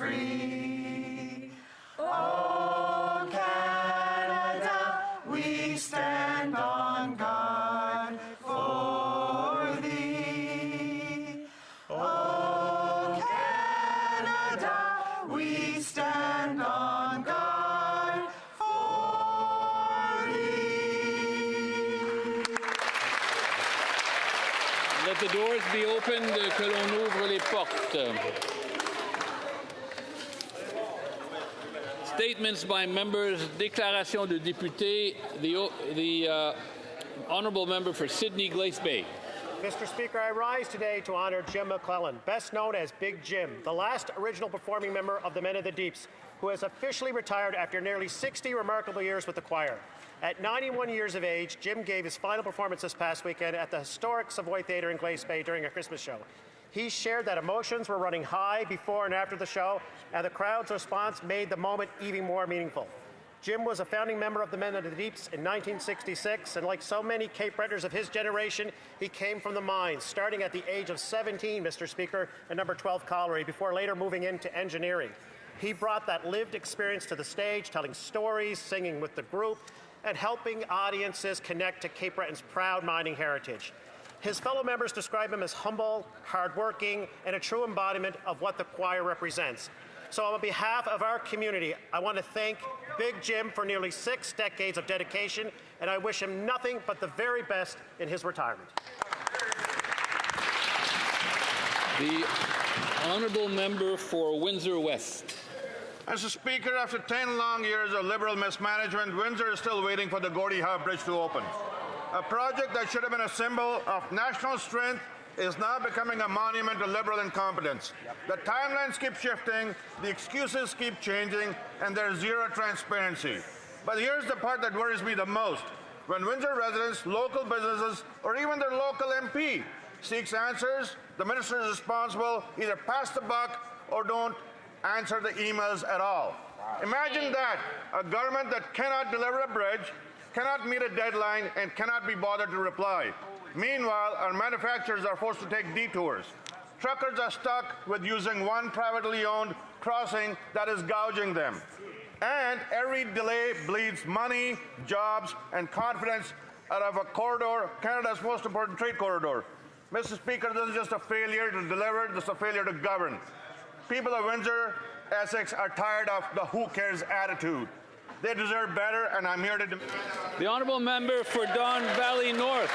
free. Oh, Canada, we stand on guard for thee. Oh, Canada, we stand on guard for thee. Let the doors be opened, que l'on ouvre les portes. Statements by members, déclaration de députés, the honourable member for Sydney Glace Bay. Mr. Speaker, I rise today to honour Jim McClellan, best known as Big Jim, the last original performing member of the Men of the Deeps, who has officially retired after nearly 60 remarkable years with the choir. At 91 years of age, Jim gave his final performance this past weekend at the historic Savoy Theatre in Glace Bay during a Christmas show. He shared that emotions were running high before and after the show, and the crowd's response made the moment even more meaningful. Jim was a founding member of the Men of the Deeps in 1966, and like so many Cape Bretoners of his generation, he came from the mines, starting at the age of 17, Mr. Speaker, at number 12 Colliery, before later moving into engineering. He brought that lived experience to the stage, telling stories, singing with the group, and helping audiences connect to Cape Breton's proud mining heritage. His fellow members describe him as humble, hardworking, and a true embodiment of what the choir represents. So on behalf of our community, I want to thank Big Jim for nearly 6 decades of dedication, and I wish him nothing but the very best in his retirement. The honourable member for Windsor West. Mr. Speaker, after 10 long years of Liberal mismanagement, Windsor is still waiting for the Gordie Howe Bridge to open. A project that should have been a symbol of national strength is now becoming a monument to Liberal incompetence. The timelines keep shifting, the excuses keep changing, and there's zero transparency. But here's the part that worries me the most. When Windsor residents, local businesses, or even their local MP seeks answers, the minister is responsible, either pass the buck or don't answer the emails at all. Imagine that, a government that cannot deliver a bridge, cannot meet a deadline, and cannot be bothered to reply. Meanwhile, our manufacturers are forced to take detours. Truckers are stuck with using one privately owned crossing that is gouging them. And every delay bleeds money, jobs, and confidence out of a corridor, Canada's most important trade corridor. Mr. Speaker, this is just a failure to deliver, this is a failure to govern. People of Windsor, Essex are tired of the who cares attitude. They deserve better, and I'm here to demand. The honourable member for Don Valley North.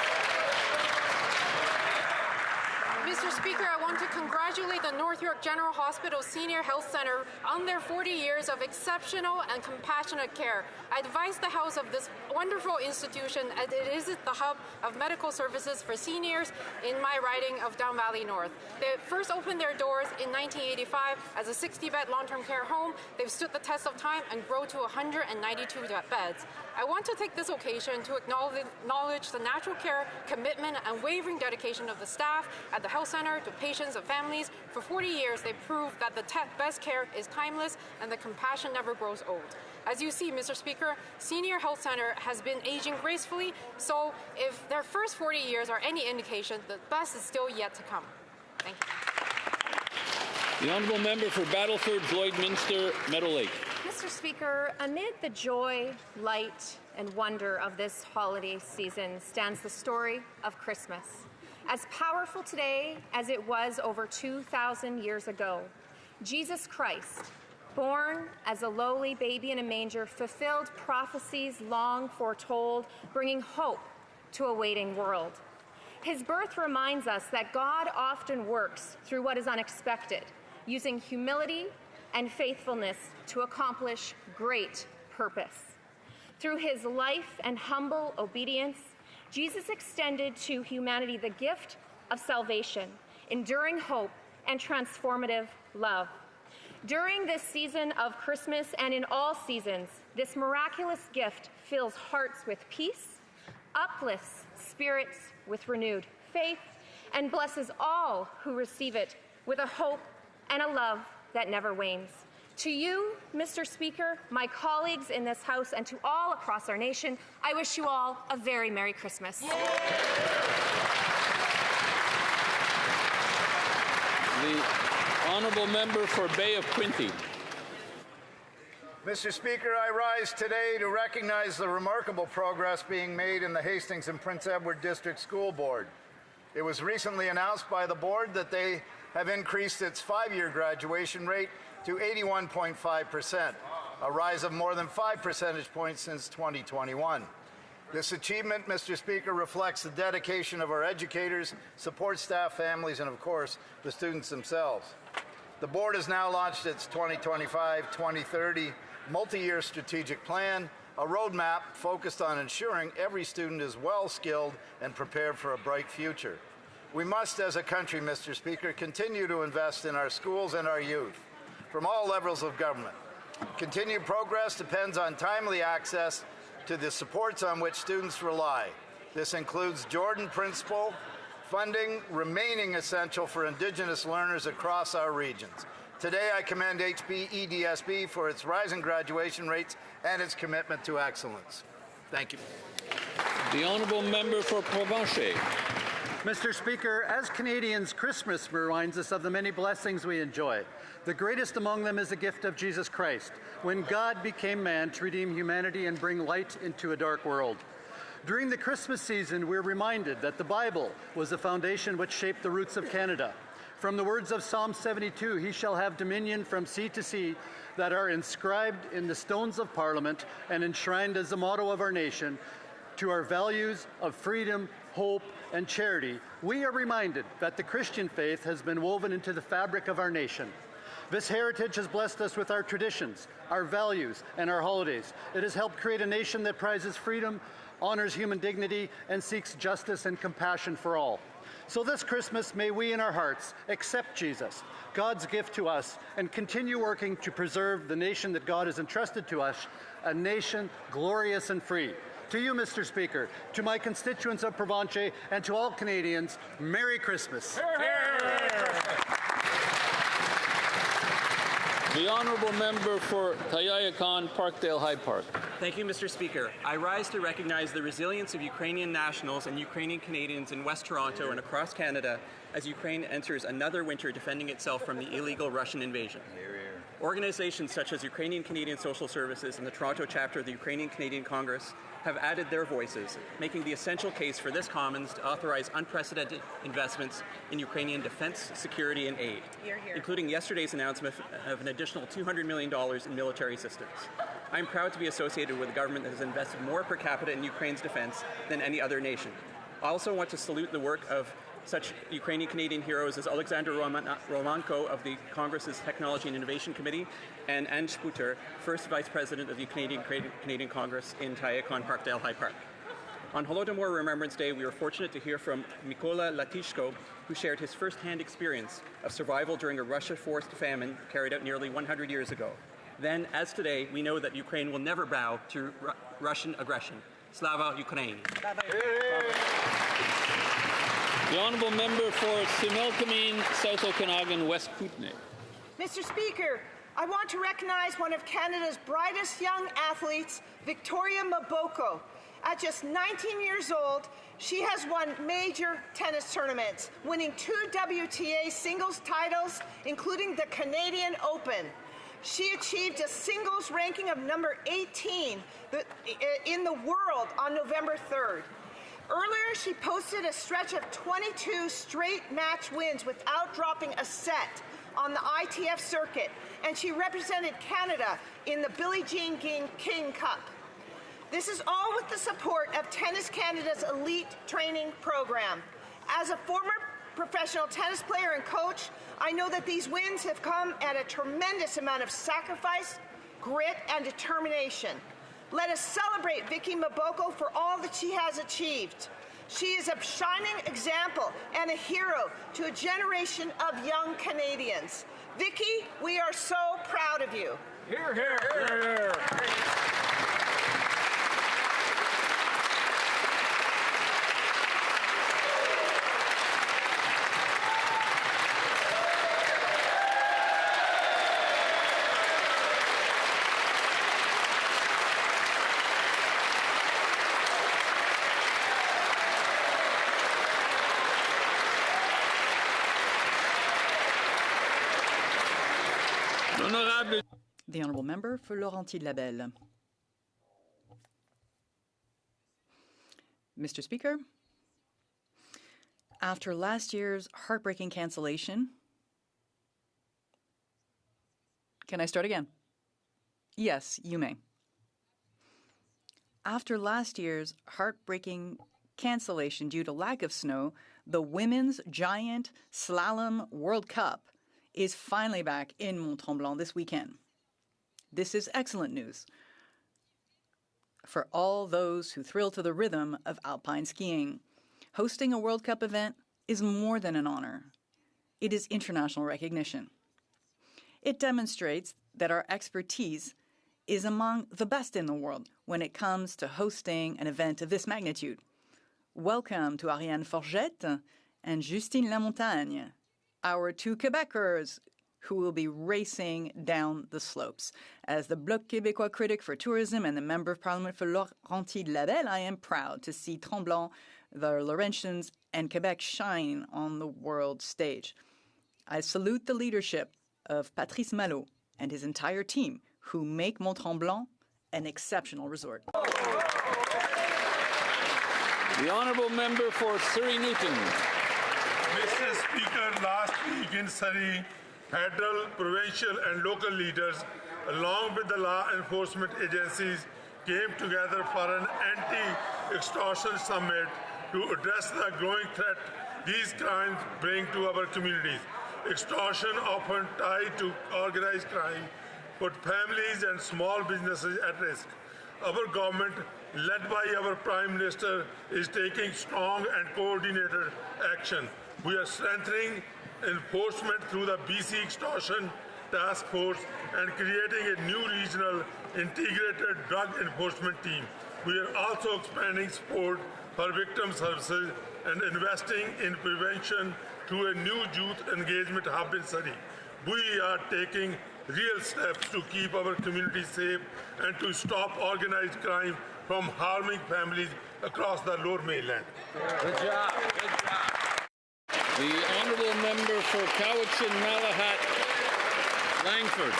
Mr. Speaker, I want to congratulate the North York General Hospital Senior Health Centre on their 40 years of exceptional and compassionate care. I advise the House of this wonderful institution as it is the hub of medical services for seniors in my riding of Down Valley North. They first opened their doors in 1985 as a 60-bed long-term care home. They've stood the test of time and grown to 192 beds. I want to take this occasion to acknowledge the natural care, commitment, and wavering dedication of the staff at the health center to patients and families. For 40 years, they proved that the best care is timeless and the compassion never grows old. As you see, Mr. Speaker, Senior Health Center has been aging gracefully, so if their first 40 years are any indication, the best is still yet to come. Thank you. The honourable member for Battleford, Lloydminster, Meadow Lake. Mr. Speaker, amid the joy, light, and wonder of this holiday season stands the story of Christmas. As powerful today as it was over 2,000 years ago, Jesus Christ, born as a lowly baby in a manger, fulfilled prophecies long foretold, bringing hope to a waiting world. His birth reminds us that God often works through what is unexpected, using humility and faithfulness to accomplish great purpose. Through his life and humble obedience, Jesus extended to humanity the gift of salvation, enduring hope, and transformative love. During this season of Christmas and in all seasons, this miraculous gift fills hearts with peace, uplifts spirits with renewed faith, and blesses all who receive it with a hope and a love that never wanes. To you, Mr. Speaker, my colleagues in this House, and to all across our nation, I wish you all a very Merry Christmas. The honourable member for Bay of Quinte. Mr. Speaker, I rise today to recognize the remarkable progress being made in the Hastings and Prince Edward District School Board. It was recently announced by the board that they have increased its 5-year graduation rate to 81.5%, a rise of more than 5 percentage points since 2021. This achievement, Mr. Speaker, reflects the dedication of our educators, support staff, families, and of course, the students themselves. The board has now launched its 2025-2030 multi-year strategic plan, a roadmap focused on ensuring every student is well-skilled and prepared for a bright future. We must, as a country, Mr. Speaker, continue to invest in our schools and our youth from all levels of government. Continued progress depends on timely access to the supports on which students rely. This includes Jordan Principle funding remaining essential for Indigenous learners across our regions. Today, I commend EDSB for its rising graduation rates and its commitment to excellence. Thank you. The honourable member for Provencher. Mr. Speaker, as Canadians, Christmas reminds us of the many blessings we enjoy. The greatest among them is the gift of Jesus Christ, when God became man to redeem humanity and bring light into a dark world. During the Christmas season, we're reminded that the Bible was the foundation which shaped the roots of Canada. From the words of Psalm 72, he shall have dominion from sea to sea, that are inscribed in the stones of Parliament and enshrined as the motto of our nation, to our values of freedom, hope, and charity, we are reminded that the Christian faith has been woven into the fabric of our nation. This heritage has blessed us with our traditions, our values, and our holidays. It has helped create a nation that prizes freedom, honors human dignity, and seeks justice and compassion for all. So this Christmas, may we in our hearts accept Jesus, God's gift to us, and continue working to preserve the nation that God has entrusted to us, a nation glorious and free. To you, Mr. Speaker, to my constituents of Provencher, and to all Canadians, Merry Christmas. The honourable member for Tayayakan, Parkdale High Park. Thank you, Mr. Speaker. I rise to recognize the resilience of Ukrainian nationals and Ukrainian Canadians in West Toronto and across Canada as Ukraine enters another winter defending itself from the illegal Russian invasion. Organizations such as Ukrainian Canadian Social Services and the Toronto chapter of the Ukrainian Canadian Congress have added their voices, making the essential case for this Commons to authorize unprecedented investments in Ukrainian defense, security, and aid, including yesterday's announcement of an additional $200 million in military assistance. I'm proud to be associated with a government that has invested more per capita in Ukraine's defense than any other nation. I also want to salute the work of such Ukrainian Canadian heroes as Alexander Romanko of the Congress's Technology and Innovation Committee and Anne Sputer, first Vice President of the Canadian Congress in Tayayakan, Parkdale High Park. On Holodomor Remembrance Day, we were fortunate to hear from Mykola Latishko, who shared his first-hand experience of survival during a Russia-forced famine carried out nearly 100 years ago. Then, as today, we know that Ukraine will never bow to Russian aggression. Slava Ukraine. The honourable member for Similkameen, South Okanagan, West Kootenay. Mr. Speaker, I want to recognize one of Canada's brightest young athletes, Victoria Maboko. At just 19 years old, she has won major tennis tournaments, winning 2 WTA singles titles, including the Canadian Open. She achieved a singles ranking of number 18 in the world on November 3rd. Earlier, she posted a stretch of 22 straight match wins without dropping a set on the ITF circuit, and she represented Canada in the Billie Jean King Cup. This is all with the support of Tennis Canada's elite training program. As a former professional tennis player and coach, I know that these wins have come at a tremendous amount of sacrifice, grit, and determination. Let us celebrate Vicky Maboko for all that she has achieved. She is a shining example and a hero to a generation of young Canadians. Vicky, we are so proud of you. Hear, hear, hear, hear. L'honorable The Honourable Member for Laurentides-Labelle. Mr. Speaker, after last year's heartbreaking cancellation, can I start again? Yes, you may. After last year's heartbreaking cancellation due to lack of snow, the Women's Giant Slalom World Cup is finally back in Mont-Tremblant this weekend. This is excellent news for all those who thrill to the rhythm of alpine skiing. Hosting a World Cup event is more than an honor. It is international recognition. It demonstrates that our expertise is among the best in the world when it comes to hosting an event of this magnitude. Welcome to Ariane Forgette and Justine Lamontagne, our two Quebecers who will be racing down the slopes. As the Bloc Québécois critic for tourism and the Member of Parliament for Laurentides-Labelle, I am proud to see Tremblant, the Laurentians, and Quebec shine on the world stage. I salute the leadership of Patrice Malot and his entire team who make Mont-Tremblant an exceptional resort. The Honourable Member for Surrey Newton. Mr. Speaker, last week in Surrey, federal, provincial and local leaders, along with the law enforcement agencies, came together for an anti-extortion summit to address the growing threat these crimes bring to our communities. Extortion, often tied to organized crime, put families and small businesses at risk. Our government, led by our Prime Minister, is taking strong and coordinated action. We are strengthening enforcement through the BC Extortion Task Force and creating a new regional integrated drug enforcement team. We are also expanding support for victim services and investing in prevention through a new youth engagement hub in Surrey. We are taking real steps to keep our communities safe and to stop organized crime from harming families across the Lower Mainland. Good job. Good job. The Honourable Member for Cowichan, Malahat, Langford.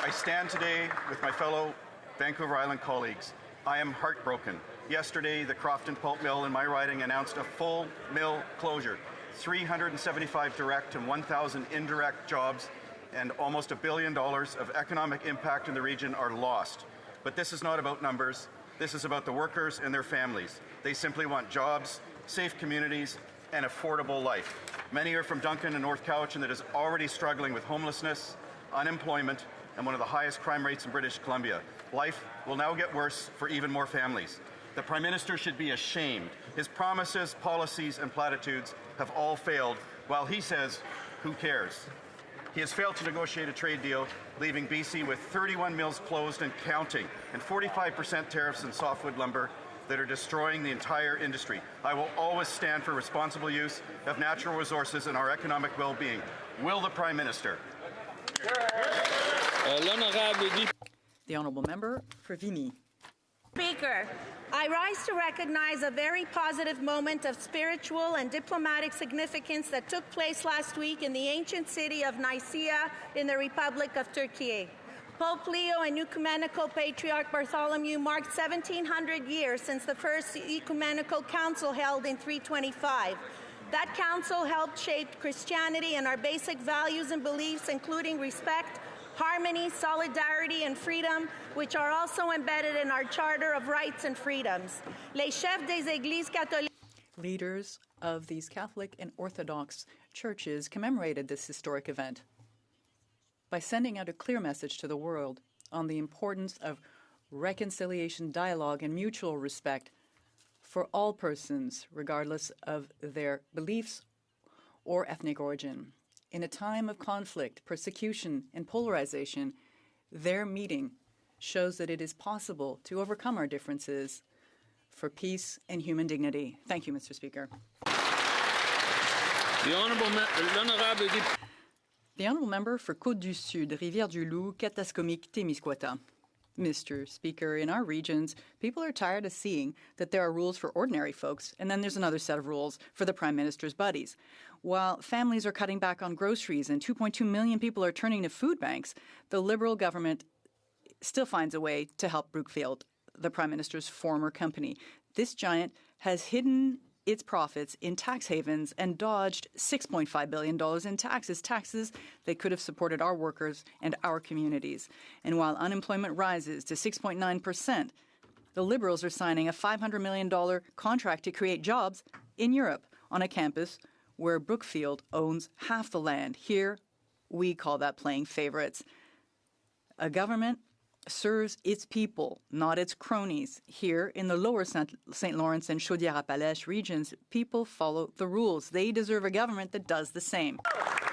I stand today with my fellow Vancouver Island colleagues. I am heartbroken. Yesterday, the Crofton Pulp Mill in my riding announced a full mill closure. 375 direct and 1,000 indirect jobs and almost $1 billion of economic impact in the region are lost. But this is not about numbers. This is about the workers and their families. They simply want jobs, safe communities, and affordable life. Many are from Duncan and North Cowichan that is already struggling with homelessness, unemployment, and one of the highest crime rates in British Columbia. Life will now get worse for even more families. The Prime Minister should be ashamed. His promises, policies, and platitudes have all failed, while he says, who cares? He has failed to negotiate a trade deal, leaving BC with 31 mills closed and counting, and 45% tariffs on softwood lumber that are destroying the entire industry. I will always stand for responsible use of natural resources and our economic well-being. Will the Prime Minister? The Honourable Member for Vimy. Speaker, I rise to recognize a very positive moment of spiritual and diplomatic significance that took place last week in the ancient city of Nicaea in the Republic of Turkey. Pope Leo and Ecumenical Patriarch Bartholomew marked 1,700 years since the first Ecumenical Council held in 325. That council helped shape Christianity and our basic values and beliefs, including respect, harmony, solidarity, and freedom, which are also embedded in our Charter of Rights and Freedoms. Les chefs des églises catholiques. Leaders of these Catholic and Orthodox churches commemorated this historic event by sending out a clear message to the world on the importance of reconciliation, dialogue, and mutual respect for all persons, regardless of their beliefs or ethnic origin. In a time of conflict, persecution, and polarization, their meeting shows that it is possible to overcome our differences for peace and human dignity. Thank you, Mr. Speaker. The Honourable Member for Côte-du-Sud, Rivière-du-Loup, Katascomique, Témiscouata. Mr. Speaker, in our regions, people are tired of seeing that there are rules for ordinary folks, and then there's another set of rules for the Prime Minister's buddies. While families are cutting back on groceries and 2.2 million people are turning to food banks, the Liberal government still finds a way to help Brookfield, the Prime Minister's former company. This giant has hidden its profits in tax havens and dodged $6.5 billion in taxes that could have supported our workers and our communities. And while unemployment rises to 6.9%, the Liberals are signing a $500 million contract to create jobs in Europe on a campus where Brookfield owns half the land. Here, we call that playing favorites. A government serves its people, not its cronies. Here in the lower St. Lawrence and Chaudière-Appalaches regions, people follow the rules. They deserve a government that does the same.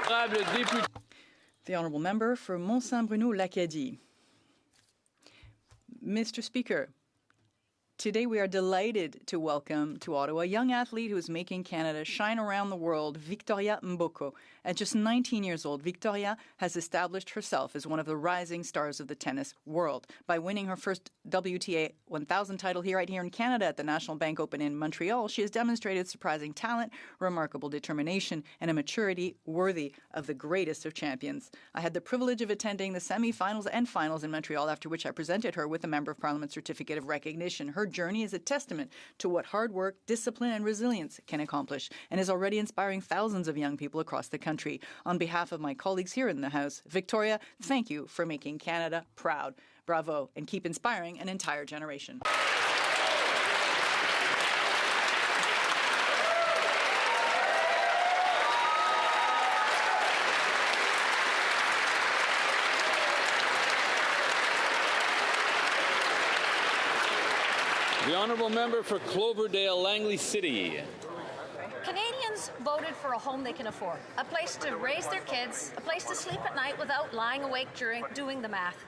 The Honourable Member for Mont-Saint-Bruno-L'Acadie. Mr. Speaker, today we are delighted to welcome to Ottawa a young athlete who is making Canada shine around the world, Victoria Mboko. At just 19 years old, Victoria has established herself as one of the rising stars of the tennis world by winning her first WTA 1000 title right here in Canada at the National Bank Open in Montreal. She has demonstrated surprising talent, remarkable determination, and a maturity worthy of the greatest of champions. I had the privilege of attending the semifinals and finals in Montreal, after which I presented her with a Member of Parliament Certificate of Recognition. Her journey is a testament to what hard work, discipline, and resilience can accomplish, and is already inspiring thousands of young people across the country. On behalf of my colleagues here in the House, Victoria, thank you for making Canada proud. Bravo, and keep inspiring an entire generation. The Honourable Member for Cloverdale, Langley City. Canadians voted for a home they can afford, a place to raise their kids, a place to sleep at night without lying awake during doing the math.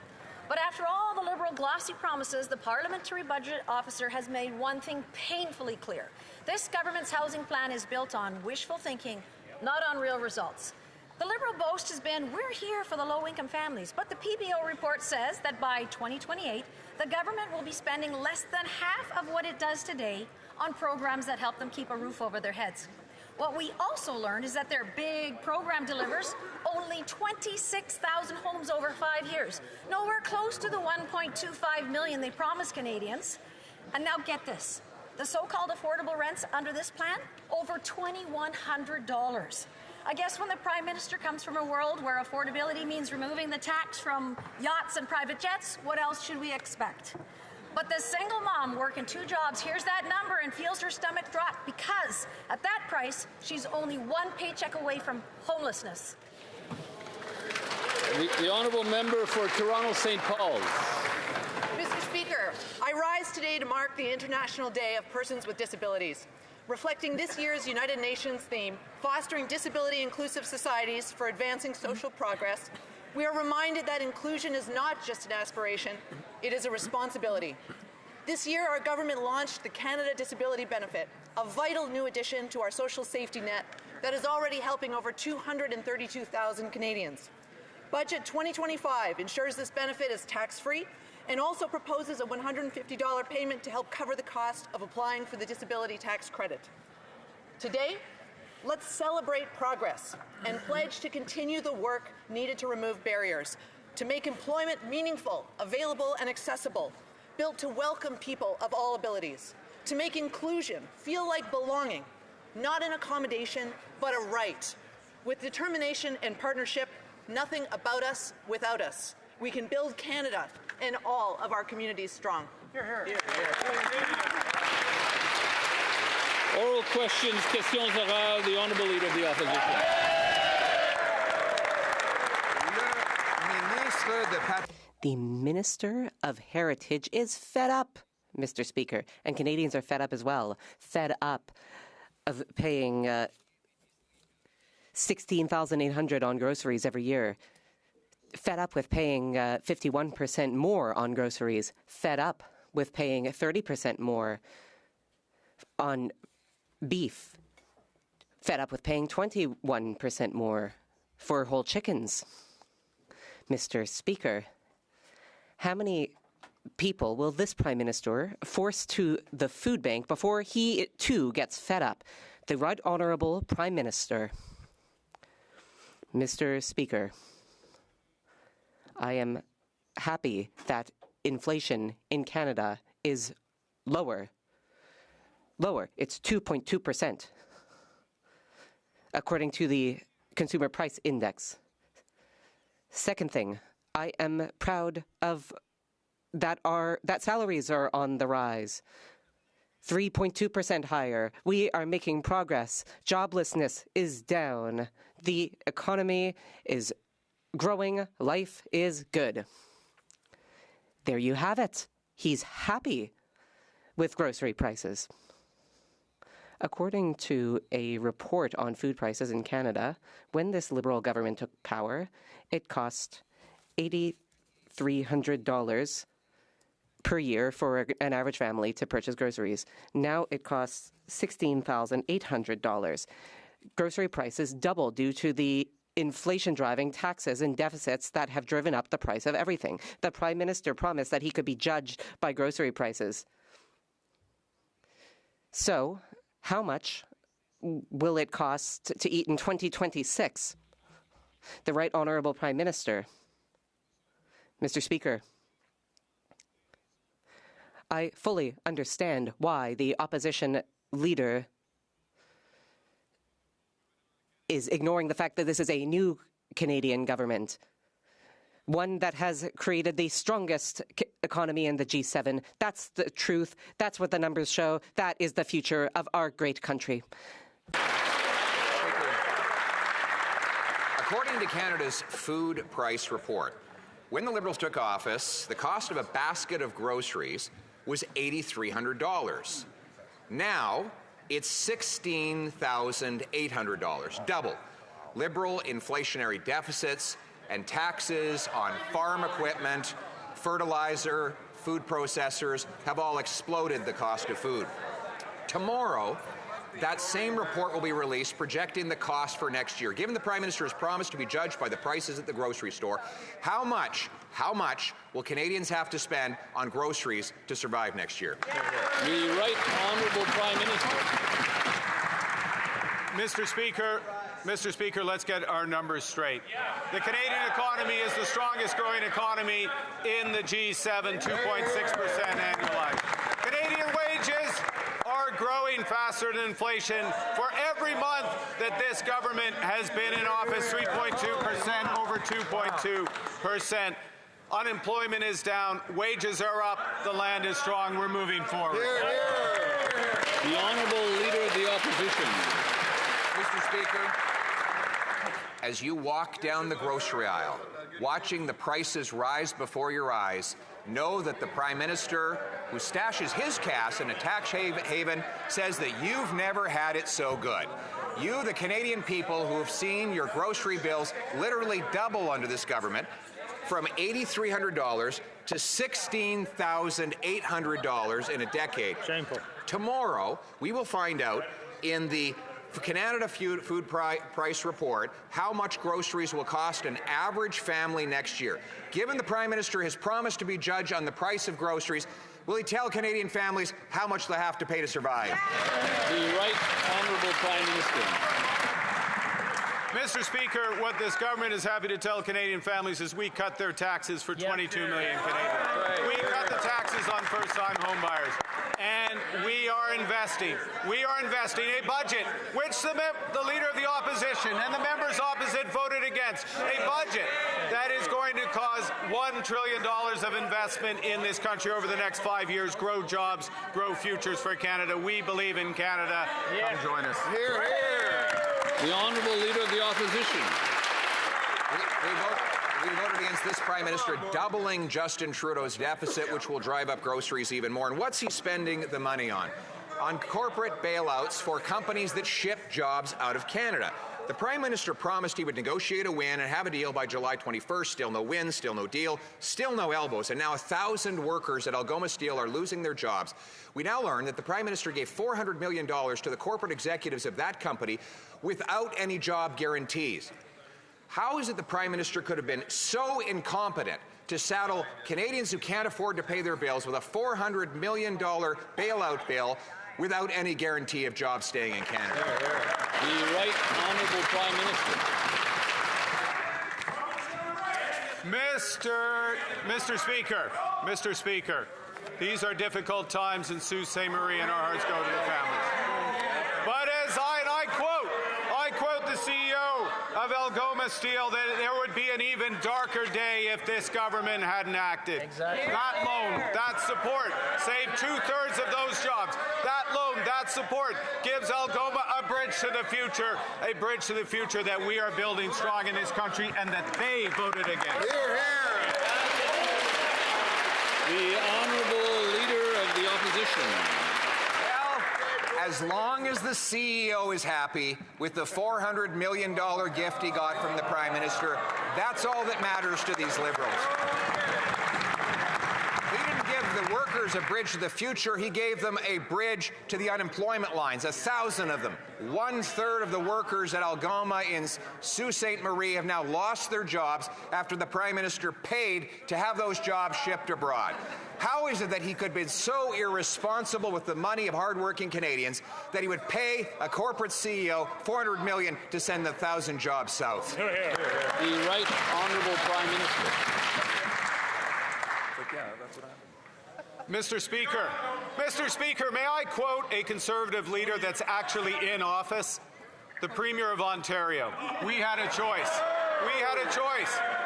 But after all the Liberal glossy promises, the Parliamentary Budget Officer has made one thing painfully clear. This government's housing plan is built on wishful thinking, not on real results. The Liberal boast has been, we're here for the low-income families, but the PBO report says that by 2028, the government will be spending less than half of what it does today on programs that help them keep a roof over their heads. What we also learned is that their big program delivers only 26,000 homes over 5 years, nowhere close to the 1.25 million they promised Canadians. And now get this, the so-called affordable rents under this plan, over $2,100. I guess when the Prime Minister comes from a world where affordability means removing the tax from yachts and private jets, what else should we expect? But the single mom working 2 jobs hears that number and feels her stomach drop because at that price, she's only 1 paycheck away from homelessness. The Honourable Member for Toronto St. Paul's. Mr. Speaker, I rise today to mark the International Day of Persons with Disabilities. Reflecting this year's United Nations theme, Fostering Disability-Inclusive Societies for Advancing Social Progress, we are reminded that inclusion is not just an aspiration, it is a responsibility. This year, our government launched the Canada Disability Benefit, a vital new addition to our social safety net that is already helping over 232,000 Canadians. Budget 2025 ensures this benefit is tax-free and also proposes a $150 payment to help cover the cost of applying for the disability tax credit. Today, let's celebrate progress and pledge to continue the work needed to remove barriers, to make employment meaningful, available, and accessible, built to welcome people of all abilities, to make inclusion feel like belonging, not an accommodation, but a right. With determination and partnership, nothing about us without us. We can build Canada and all of our communities strong. Hear, hear. Oral questions, questions orales, the Honourable Leader of the Opposition. The Minister of Heritage is fed up, Mr. Speaker, and Canadians are fed up as well. Fed up of paying $16,800 on groceries every year. Fed up with paying 51% more on groceries. Fed up with paying 30% more on beef. Fed up with paying 21% more for whole chickens. Mr. Speaker, how many people will this Prime Minister force to the food bank before he, too, gets fed up? The Right Honourable Prime Minister. Mr. Speaker, I am happy that inflation in Canada is lower. It's 2.2%, according to the Consumer Price Index. Second thing, I am proud of that salaries are on the rise. 3.2% higher. We are making progress. Joblessness is down. The economy is growing. Life is good. There you have it. He's happy with grocery prices. According to a report on food prices in Canada, when this Liberal government took power, it cost $8,300 per year for an average family to purchase groceries. Now it costs $16,800. Grocery prices doubled due to the inflation driving taxes and deficits that have driven up the price of everything. The Prime Minister promised that he could be judged by grocery prices. So, how much will it cost to eat in 2026? The Right Honourable Prime Minister. Mr. Speaker, I fully understand why the opposition leader is ignoring the fact that this is a new Canadian government, one that has created the strongest economy in the G7. That's the truth. That's what the numbers show. That is the future of our great country. According to Canada's food price report, when the Liberals took office, the cost of a basket of groceries was $8,300. Now, it's $16,800, double. Liberal inflationary deficits and taxes on farm equipment, fertilizer, food processors have all exploded the cost of food. Tomorrow, that same report will be released projecting the cost for next year. Given the Prime Minister has promised to be judged by the prices at the grocery store, how much will Canadians have to spend on groceries to survive next year? The Right Honourable Prime Minister. Mr. Speaker, let's get our numbers straight. The Canadian economy is the strongest growing economy in the G7, 2.6% annualized. Canadian wages are growing faster than inflation for every month that this government has been in office, 3.2%, over 2.2%. Unemployment is down, wages are up, the land is strong, we're moving forward. The Honourable Leader of the Opposition. Mr. Speaker, as you walk down the grocery aisle, watching the prices rise before your eyes, know that the Prime Minister, who stashes his cash in a tax haven, says that you've never had it so good. You, the Canadian people who have seen your grocery bills literally double under this government, from $8,300 to $16,800 in a decade. Shameful. Tomorrow, we will find out in the Canada Food Price Report how much groceries will cost an average family next year. Given the Prime Minister has promised to be judged on the price of groceries, will he tell Canadian families how much they'll have to pay to survive? The Right Honourable Prime Minister. Mr. Speaker, what this government is happy to tell Canadian families is we cut their taxes for 22 million Canadians. We cut the taxes on first-time home buyers. And we are investing a budget which the Leader of the Opposition and the members opposite voted against, a budget that is going to cause $1 trillion of investment in this country over the next 5 years, grow jobs, grow futures for Canada. We believe in Canada. Come join us. Here, here. The Honourable Leader of the Opposition. We voted against this Prime Minister doubling Justin Trudeau's deficit, which will drive up groceries even more. And what's he spending the money on? On corporate bailouts for companies that ship jobs out of Canada. The Prime Minister promised he would negotiate a win and have a deal by July 21st. Still no win, still no deal, still no elbows. And now 1,000 workers at Algoma Steel are losing their jobs. We now learn that the Prime Minister gave $400 million to the corporate executives of that company without any job guarantees. How is it the Prime Minister could have been so incompetent to saddle Canadians who can't afford to pay their bills with a $400 million bailout bill without any guarantee of jobs staying in Canada. The Right Honourable Prime Minister. Mr. Speaker, these are difficult times in Sault Ste. Marie, and our hearts go to the families. But as I quote the CEO of Algoma Steel, that there would be an even darker day if this government hadn't acted. Exactly. That loan, that support, saved 2/3 of those jobs. That loan, that support gives Algoma a bridge to the future that we are building strong in this country and that they voted against. The Honourable Leader of the Opposition. As long as the CEO is happy with the $400 million gift he got from the Prime Minister, that's all that matters to these Liberals. He didn't give the workers a bridge to the future, he gave them a bridge to the unemployment lines, 1,000 of them. 1/3 of the workers at Algoma in Sault Ste. Marie have now lost their jobs after the Prime Minister paid to have those jobs shipped abroad. How is it that he could be so irresponsible with the money of hardworking Canadians that he would pay a corporate CEO $400 million to send 1,000 jobs south? The Right Honourable Prime Minister. Mr. Speaker, may I quote a Conservative leader that's actually in office? The Premier of Ontario. We had a choice.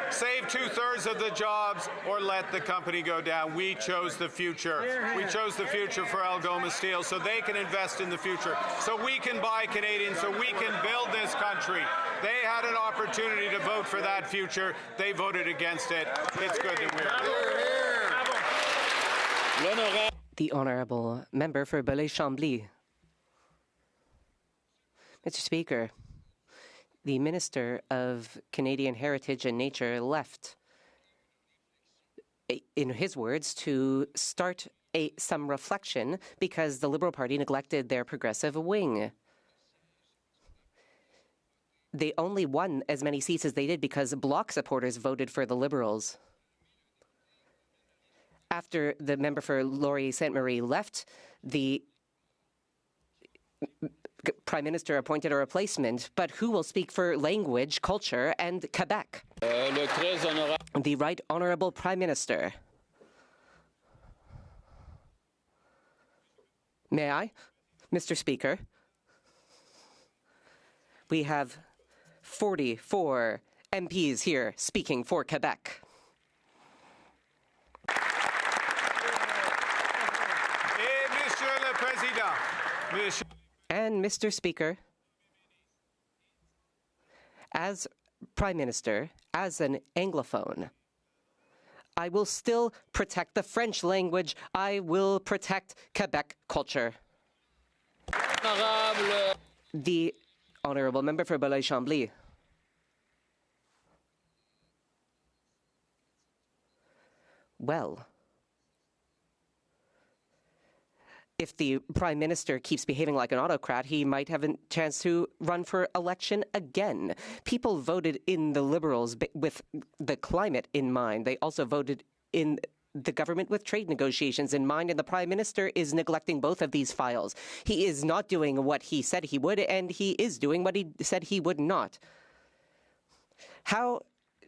Save 2/3 of the jobs or let the company go down. We chose the future. We chose the future for Algoma Steel so they can invest in the future, so we can buy Canadian, so we can build this country. They had an opportunity to vote for that future. They voted against it. It's good that we're here. The Honourable Member for Belleuil-Chambly. Mr. Speaker, the Minister of Canadian Heritage and Nature left, in his words, to start some reflection because the Liberal Party neglected their progressive wing. They only won as many seats as they did because Bloc supporters voted for the Liberals. After the member for Laurier-Sainte-Marie left, the Prime Minister appointed a replacement, but who will speak for language, culture, and Quebec? The Right Honourable Prime Minister. May I? Mr. Speaker, we have 44 MPs here speaking for Quebec. And Mr. Speaker, as Prime Minister, as an Anglophone, I will still protect the French language. I will protect Quebec culture. The Honourable Member for Belleuil-Chambly. Well, if the Prime Minister keeps behaving like an autocrat, he might have a chance to run for election again. People voted in the Liberals with the climate in mind. They also voted in the government with trade negotiations in mind, and the Prime Minister is neglecting both of these files. He is not doing what he said he would, and he is doing what he said he would not.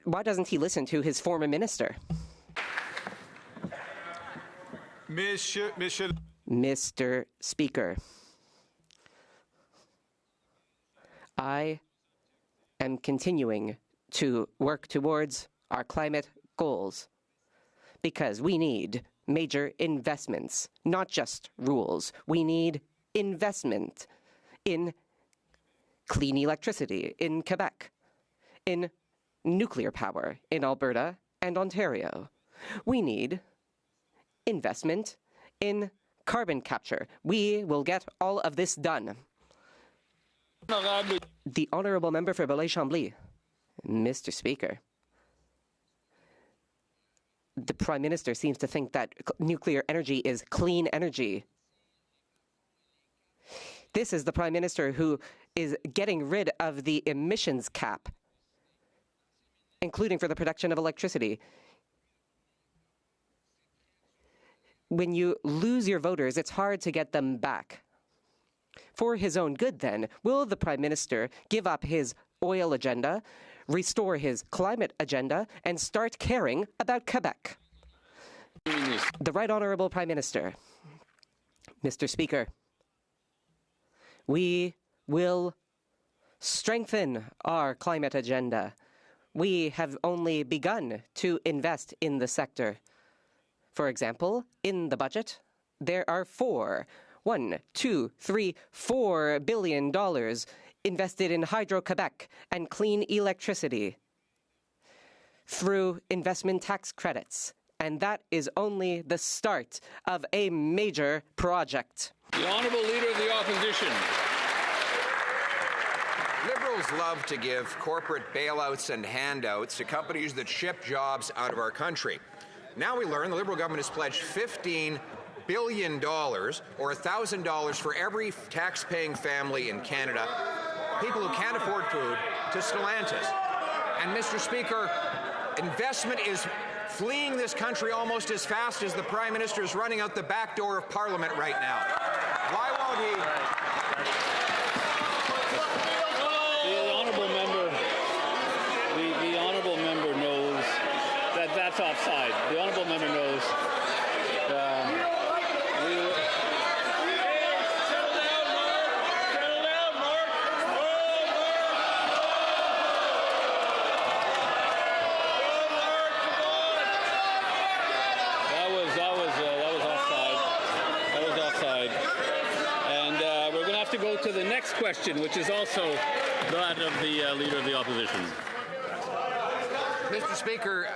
Why doesn't he listen to his former minister? Mr. Speaker, I am continuing to work towards our climate goals because we need major investments, not just rules. We need investment in clean electricity in Quebec, in nuclear power in Alberta and Ontario. We need investment in carbon capture. We will get all of this done. The Honourable Member for Belleuil-Chambly. Mr. Speaker, the Prime Minister seems to think that nuclear energy is clean energy. This is the Prime Minister who is getting rid of the emissions cap, including for the production of electricity. when you lose your voters, it's hard to get them back. For his own good, then, will the Prime Minister give up his oil agenda, restore his climate agenda, and start caring about Quebec? The Right Honourable Prime Minister. Mr. Speaker, we will strengthen our climate agenda. We have only begun to invest in the sector. For example, in the budget, there are $4 billion invested in Hydro-Quebec and clean electricity through investment tax credits. And that is only the start of a major project. The Honourable Leader of the Opposition. Liberals love to give corporate bailouts and handouts to companies that ship jobs out of our country. Now we learn the Liberal government has pledged $15 billion, or $1,000 for every tax-paying family in Canada, people who can't afford food, to Stellantis. And Mr. Speaker, investment is fleeing this country almost as fast as the Prime Minister is running out the back door of Parliament right now. Why won't he? The honourable member knows that that's offside. The honourable member knows. Go to the next question, which is also that of the Leader of the Opposition. Mr. Speaker,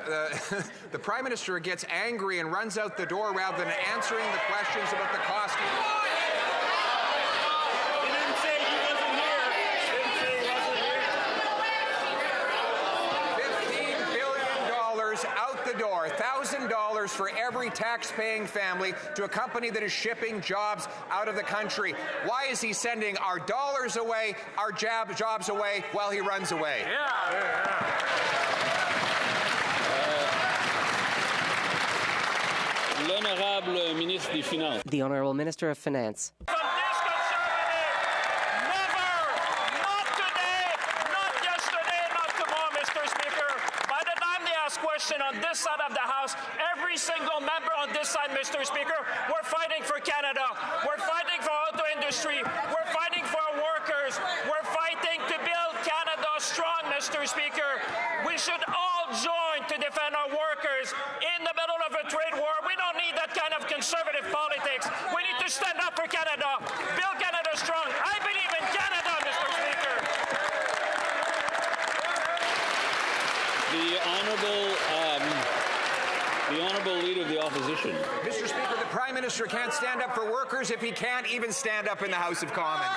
the Prime Minister gets angry and runs out the door rather than answering the questions about the cost. He didn't say he wasn't here. $15 billion out the door, $1,000 for every tax-paying family to a company that is shipping jobs out of the country. Why is he sending our dollars away, our jobs away, while he runs away? L'honorable Ministre des Finances. The Honourable Minister of Finance. On this side of the House, every single member on this side, Mr. Speaker, we're fighting for Canada. We're fighting for auto industry. We're fighting for our workers. We're fighting to build Canada strong, Mr. Speaker. We should all join to defend our workers in the middle of a trade war. We don't need that kind of conservative politics. We need to stand up for Canada, build Canada strong. I believe in Canada, Mr. Speaker. The Honourable Leader of the Opposition. Mr. Speaker, the Prime Minister can't stand up for workers if he can't even stand up in the House of Commons.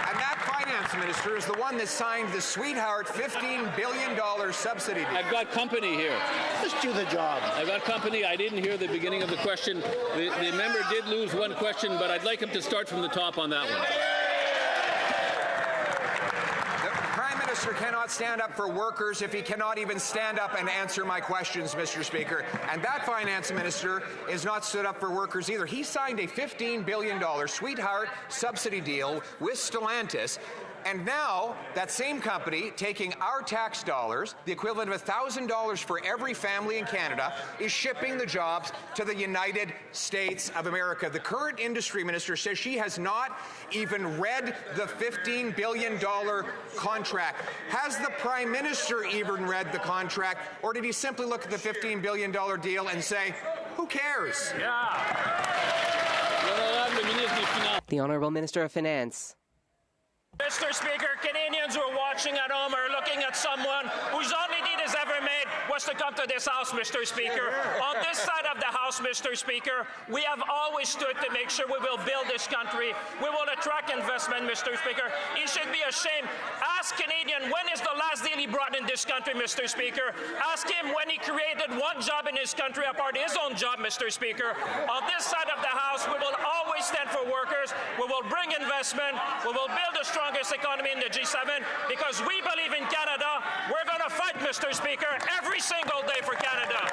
And that Finance Minister is the one that signed the sweetheart $15 billion subsidy deal. I've got company here. Let's do the job. I've got company. I didn't hear the beginning of the question. The member did lose one question, but I'd like him to start from the top on that one. The Minister cannot stand up for workers if he cannot even stand up and answer my questions, Mr. Speaker. And that Finance Minister is not stood up for workers either. He signed a $15 billion sweetheart subsidy deal with Stellantis. And now, that same company, taking our tax dollars, the equivalent of $1,000 for every family in Canada, is shipping the jobs to the United States of America. The current industry minister says she has not even read the $15 billion contract. Has the Prime Minister even read the contract, or did he simply look at the $15 billion deal and say, who cares? The Honourable Minister of Finance. Mr. Speaker, Canadians who are watching at home are looking at someone whose only deed has ever made was to come to this House, Mr. Speaker. On this side of the House, Mr. Speaker, we have always stood to make sure we will build this country. We will attract investment, Mr. Speaker. He should be ashamed. Ask Canadian, when is the last deal he brought in this country, Mr. Speaker? Ask him when he created one job in his country apart his own job, Mr. Speaker. On this side of the House, we will always stand for workers. We will bring investment. We will build a strongest economy in the G7 because we believe in Canada. We're going to fight Mr. Speaker, every single day for Canada.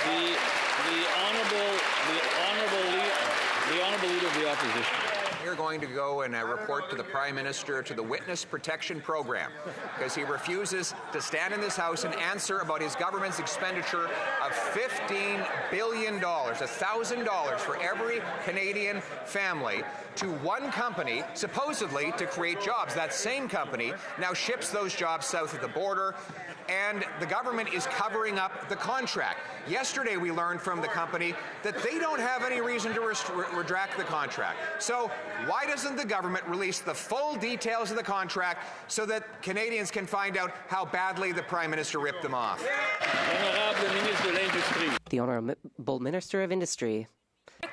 The honourable leader of the opposition. You're going to go and report to the Prime Minister to the Witness Protection Program because he refuses to stand in this House and answer about his government's expenditure of $15 billion, $1,000 for every Canadian family to one company, supposedly to create jobs. That same company now ships those jobs south of the border, and the government is covering up the contract. Yesterday, we learned from the company that they don't have any reason to retract the contract. So why doesn't the government release the full details of the contract so that Canadians can find out how badly the Prime Minister ripped them off? The Honourable Minister of Industry.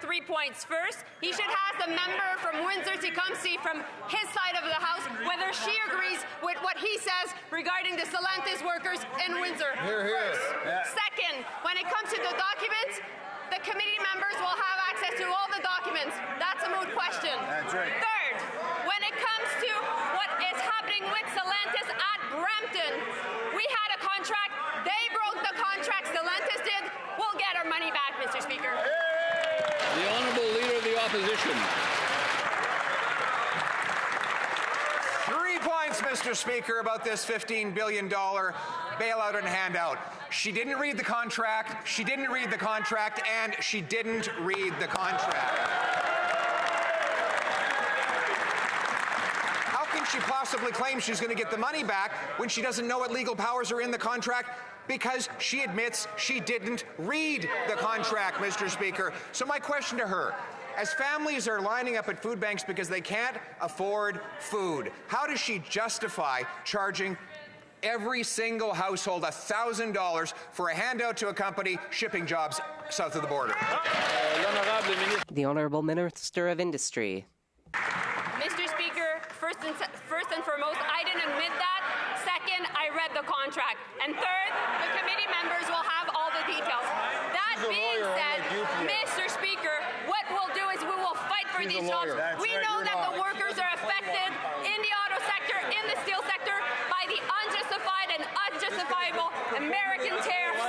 3 points. First, he should ask the member from Windsor-Tecumseh from his side of the House whether she agrees with what he says regarding the Stellantis workers in Windsor. First. Yeah. Second, when it comes to the documents, the committee members will have access to all the documents. That's a moot question. That's right. Third, when it comes to what is happening with Stellantis at Brampton, we had a contract. They broke the contract. Stellantis did. We'll get our money back, Mr. Speaker. The honourable leader of the opposition. 3 points, Mr. Speaker, about this $15 billion bailout and handout. She didn't read the contract, she didn't read the contract, and she didn't read the contract. How can she possibly claim she's going to get the money back when she doesn't know what legal powers are in the contract? Because she admits she didn't read the contract, Mr. Speaker. So my question to her, as families are lining up at food banks because they can't afford food, how does she justify charging every single household $1,000 for a handout to a company shipping jobs south of the border? The Honourable Minister of Industry. Mr. Speaker, first and foremost, I didn't admit that. Second, I read the contract. And third, the committee members will have all the details. That being said, Mr. Speaker, what we'll do is we will fight for these jobs. We know that the workers are affected in the auto sector, in the steel sector, by the unjustified and unjustifiable American tariffs.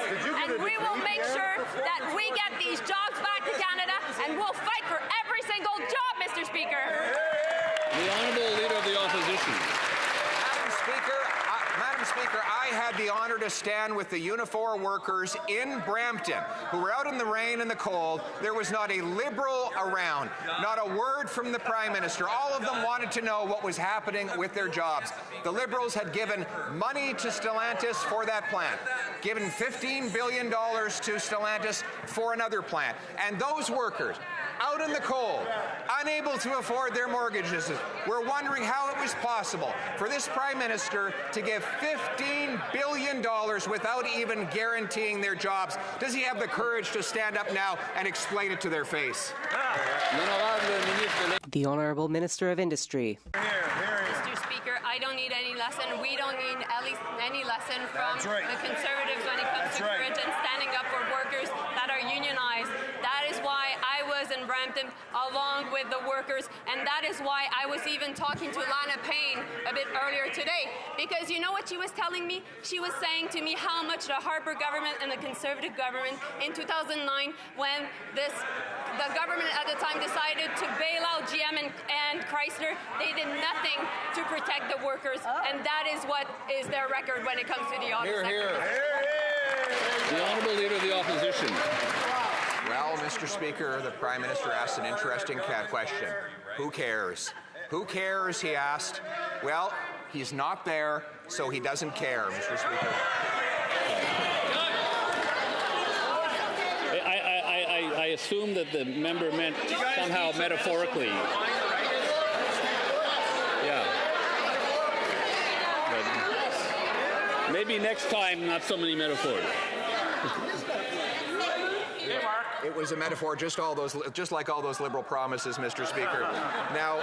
And we will make sure that we get these jobs back to Canada, and we'll fight for every single job, Mr. Speaker. The honourable leader of the opposition. Madam Speaker, I had the honour to stand with the Unifor workers in Brampton who were out in the rain and the cold. There was not a Liberal around, not a word from the Prime Minister. All of them wanted to know what was happening with their jobs. The Liberals had given money to Stellantis for that plant, given $15 billion to Stellantis for another plant. And those workers, out in the cold, unable to afford their mortgages, were wondering how it was possible for this Prime Minister to give $15 billion without even guaranteeing their jobs. Does he have the courage to stand up now and explain it to their face? The Honourable Minister of Industry. Mr. Speaker, I don't need any lesson. We don't need at least any lesson from the Conservatives when it comes to courage and standing up for workers that are unionized. That is why I was in Brampton along with the workers, and that is why I was even talking to Lana Payne a bit earlier today. Because you know what she was telling me? She was saying to me how much the Harper government and the Conservative government in 2009, when the government at the time decided to bail out GM and Chrysler, they did nothing to protect the workers, and that is what is their record when it comes to the auto sector. The honourable leader of the opposition. Well, Mr. Speaker, the Prime Minister asked an interesting question. Who cares? Who cares, he asked. Well, he's not there, so he doesn't care, Mr. Speaker. I assume that the member meant somehow metaphorically. Yeah. But maybe next time, not so many metaphors. Hey, Mark. It was a metaphor, just like all those Liberal promises, Mr. Speaker. Now,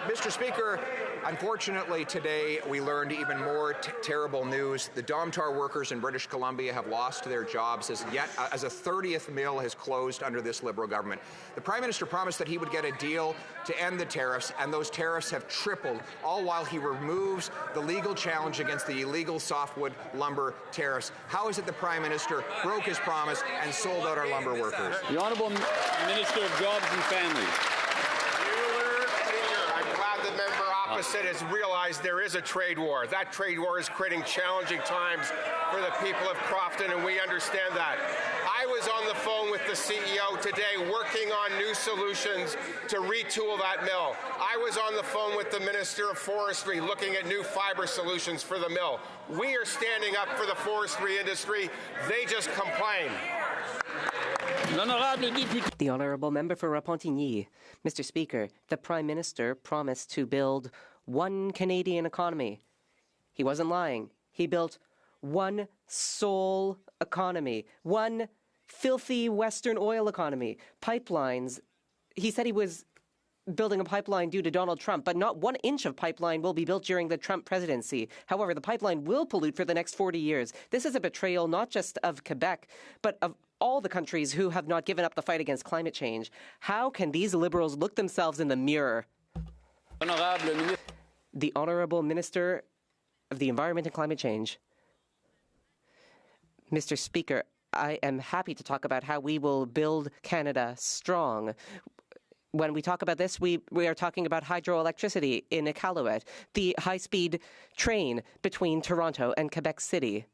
Mr. Speaker, unfortunately today we learned even more terrible news. The Domtar workers in British Columbia have lost their jobs as a 30th mill has closed under this Liberal government. The Prime Minister promised that he would get a deal to end the tariffs, and those tariffs have tripled, all while he removes the legal challenge against the illegal softwood lumber tariffs. How is it the Prime Minister broke his promise and sold out our lumber workers? The Honourable Minister of Jobs and Families. I'm glad the member opposite has realized there is a trade war. That trade war is creating challenging times for the people of Crofton, and we understand that. I was on the phone with the CEO today working on new solutions to retool that mill. I was on the phone with the Minister of Forestry looking at new fiber solutions for the mill. We are standing up for the forestry industry. They just complain. The Honourable Member for Repentigny. Mr. Speaker, the Prime Minister promised to build one Canadian economy. He wasn't lying. He built one sole economy, one filthy Western oil economy, pipelines. He said he was building a pipeline due to Donald Trump, but not 1 inch of pipeline will be built during the Trump presidency. However, the pipeline will pollute for the next 40 years. This is a betrayal not just of Quebec, but of all the countries who have not given up the fight against climate change. How can these Liberals look themselves in the mirror? The Honourable Minister of the Environment and Climate Change. Mr. Speaker, I am happy to talk about how we will build Canada strong. When we talk about this, we are talking about hydroelectricity in Iqaluit, the high-speed train between Toronto and Quebec City,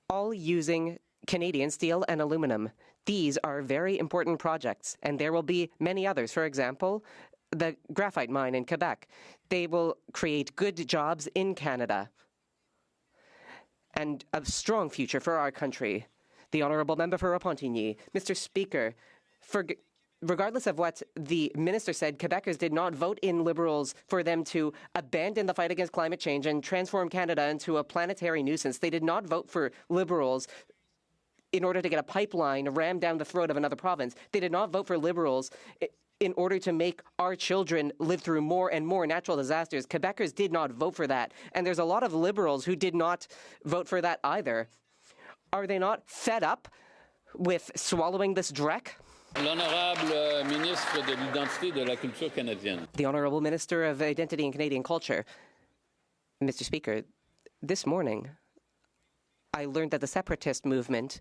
all using Canadian steel and aluminum. These are very important projects, and there will be many others. For example, the graphite mine in Quebec. They will create good jobs in Canada and a strong future for our country. The Honourable Member for Repentigny. Mr. Speaker, regardless of what the minister said, Quebecers did not vote in Liberals for them to abandon the fight against climate change and transform Canada into a planetary nuisance. They did not vote for Liberals in order to get a pipeline rammed down the throat of another province. They did not vote for Liberals in order to make our children live through more and more natural disasters. Quebecers did not vote for that. And there's a lot of Liberals who did not vote for that either. Are they not fed up with swallowing this dreck? L'honorable ministre de l'identité et de la culture canadienne. The Honourable Minister of Identity and Canadian Culture. Mr. Speaker, this morning, I learned that the separatist movement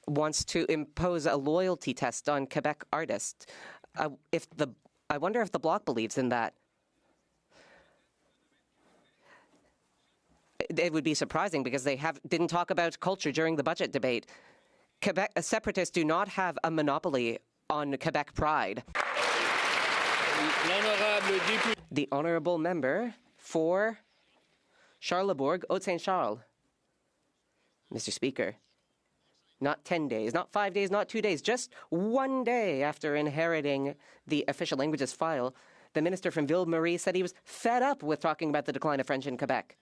wants to impose a loyalty test on Quebec artists. I wonder if the Bloc believes in that. It would be surprising because they didn't talk about culture during the budget debate. Quebec separatists do not have a monopoly on Quebec pride. The Honourable Member for Charlebourg, Haute-Saint-Charles. Mr. Speaker, not 10 days, not 5 days, not 2 days, just 1 day after inheriting the official languages file, the minister from Ville-Marie said he was fed up with talking about the decline of French in Quebec.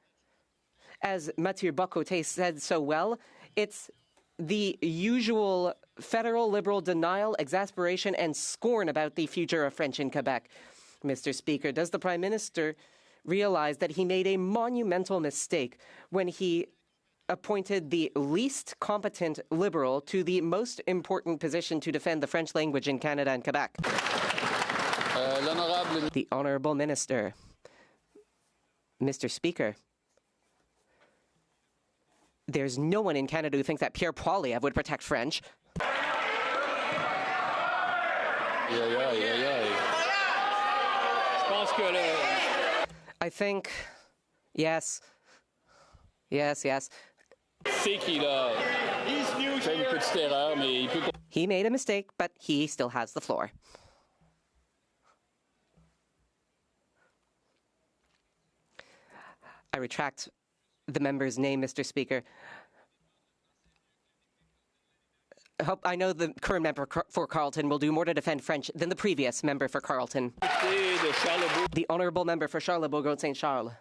As Mathieu Bocoté said so well, it's the usual federal Liberal denial, exasperation, and scorn about the future of French in Quebec. Mr. Speaker, does the Prime Minister realize that he made a monumental mistake when he appointed the least competent Liberal to the most important position to defend the French language in Canada and Quebec? The Honourable Minister. Mr. Speaker, there's no one in Canada who thinks that Pierre Poilievre would protect French. I think, yes. He made a mistake, but he still has the floor. I retract the member's name, Mr. Speaker. I know the current member for Carleton will do more to defend French than the previous member for Carleton. The Honourable Member for Charlebourg, Haute-Saint-Charles.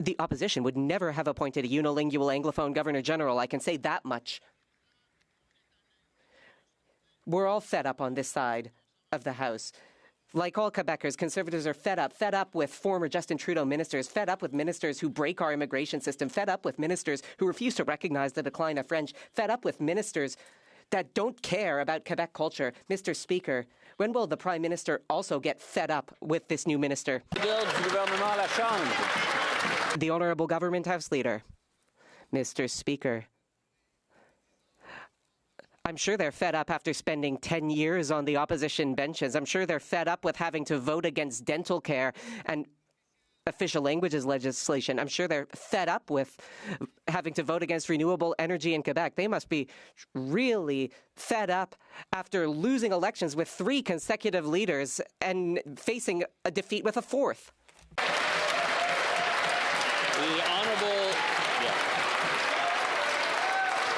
The opposition would never have appointed a unilingual Anglophone Governor General, I can say that much. We're all fed up on this side of the House. Like all Quebecers, Conservatives are fed up with former Justin Trudeau ministers, fed up with ministers who break our immigration system, fed up with ministers who refuse to recognize the decline of French, fed up with ministers that don't care about Quebec culture. Mr. Speaker, when will the Prime Minister also get fed up with this new minister? The Honourable Government House Leader. Mr. Speaker, I'm sure they're fed up after spending 10 years on the opposition benches. I'm sure they're fed up with having to vote against dental care and official languages legislation. I'm sure they're fed up with having to vote against renewable energy in Quebec. They must be really fed up after losing elections with 3 consecutive leaders and facing a defeat with a 4th.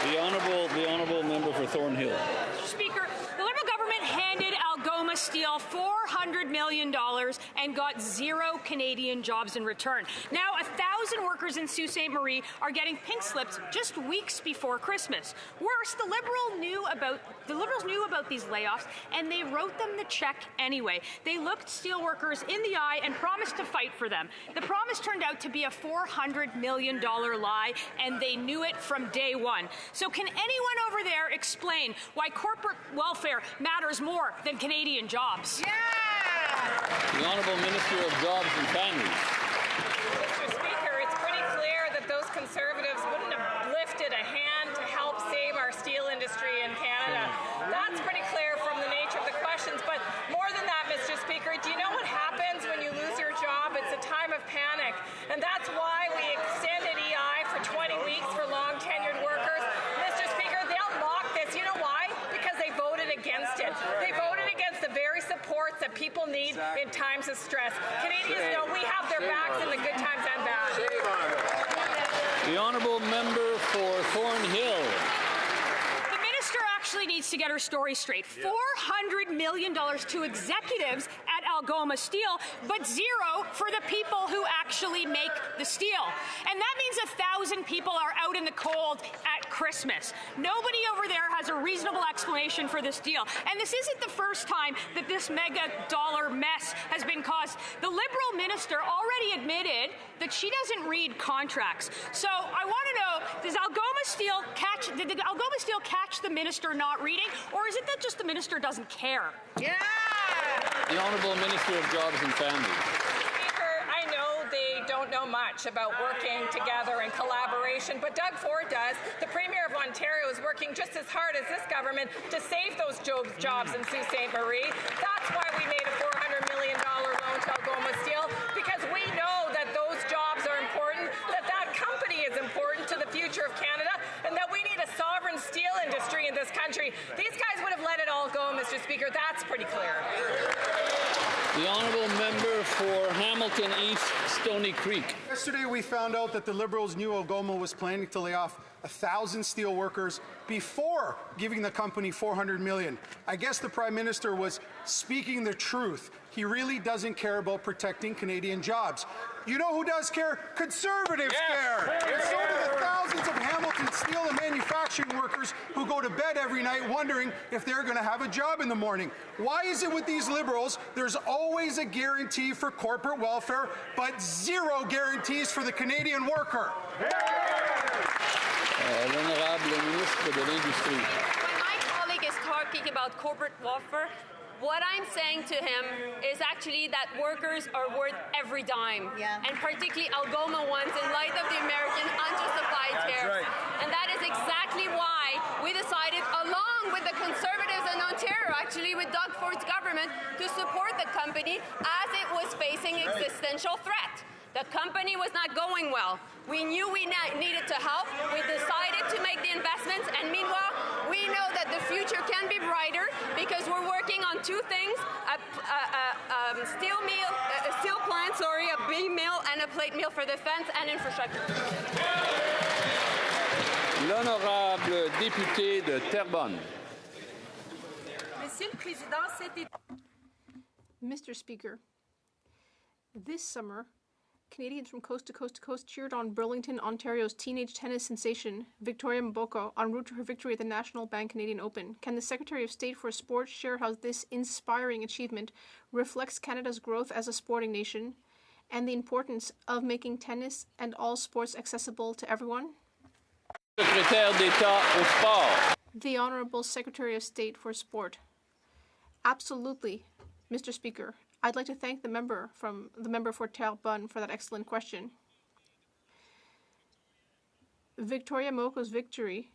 The honourable member for Thornhill. Speaker, the Liberal government handed Algoma Steel $400 million and got 0 Canadian jobs in return. Now, 1,000 workers in Sault Ste. Marie are getting pink slips just weeks before Christmas. Worse, the Liberals knew about these layoffs, and they wrote them the check anyway. They looked steel workers in the eye and promised to fight for them. The promise turned out to be a $400 million lie, and they knew it from day one. So can anyone over there explain why corporate welfare matters more than Canadian jobs? Yeah! The Honourable Minister of Jobs and Families. Mr. Speaker, it's pretty clear that those Conservatives wouldn't have lifted a hand to help save our steel industry in Canada. That's pretty clear from the nature of the questions. But more than that, Mr. Speaker, do you know what happens when you lose your job? It's a time of panic. And that's why we extended EI for 20 weeks for long-tenured workers. Mr. Speaker, they'll mock this. You know why? Because they voted against it. They voted against the very supports that people need in times of stress. Canadians know we have their backs in the good times and bad. The honourable member for Thornhill. The minister actually needs to get her story straight. $400 million to executives at Algoma Steel, but 0 for the people who actually make the steel. And that means 1,000 people are out in the cold at Christmas. Nobody over there has a reasonable explanation for this deal. And this isn't the first time that this mega-dollar mess has been caused. The Liberal minister already admitted that she doesn't read contracts. So I want to know, did Algoma Steel catch the minister not reading, or is it that just the minister doesn't care? Yeah! The Honourable Minister of Jobs and Families. Speaker, I know they don't know much about working together and collaboration, but Doug Ford does. The Premier of Ontario is working just as hard as this government to save those jobs in Sault Ste. Marie. That's why we made a $400 million loan to Algoma Steel, because we know that those jobs are important, that that company is important to the future of Canada, and that we need a sovereign steel industry in this country. These guys would have let it all go, Mr. Speaker. That's pretty clear. The honourable member for Hamilton East, Stony Creek. Yesterday we found out that the Liberals knew Algoma was planning to lay off 1,000 steel workers before giving the company $400 million. I guess the Prime Minister was speaking the truth. He really doesn't care about protecting Canadian jobs. You know who does care? Conservatives care. And so do the thousands of Hamilton steel and manufacturing workers who go to bed every night wondering if they're going to have a job in the morning. Why is it with these Liberals there's always a guarantee for corporate welfare, but 0 guarantees for the Canadian worker? L'honorable ministre de l'Industrie. When my colleague is talking about corporate welfare, what I'm saying to him is actually that workers are worth every dime, and particularly Algoma ones in light of the American undersupplied tariffs. And that is exactly why we decided, along with the Conservatives in Ontario, actually with Doug Ford's government, to support the company as it was facing existential threat. The company was not going well. We knew we needed to help. We decided to make the investments, and meanwhile, we know that the future can be brighter because we're working on 2 things: a steel plant, a beam mill, and a plate mill for defense and infrastructure. L'honorable député de Terrebonne. Mr. Speaker, this summer, Canadians from coast to coast to coast cheered on Burlington, Ontario's teenage tennis sensation, Victoria Mboko, en route to her victory at the National Bank Canadian Open. Can the Secretary of State for Sport share how this inspiring achievement reflects Canada's growth as a sporting nation and the importance of making tennis and all sports accessible to everyone? Secrétaire d'État au sport. The Honourable Secretary of State for Sport. Absolutely, Mr. Speaker. I'd like to thank the member for Terrebonne for that excellent question. Victoria Moko's victory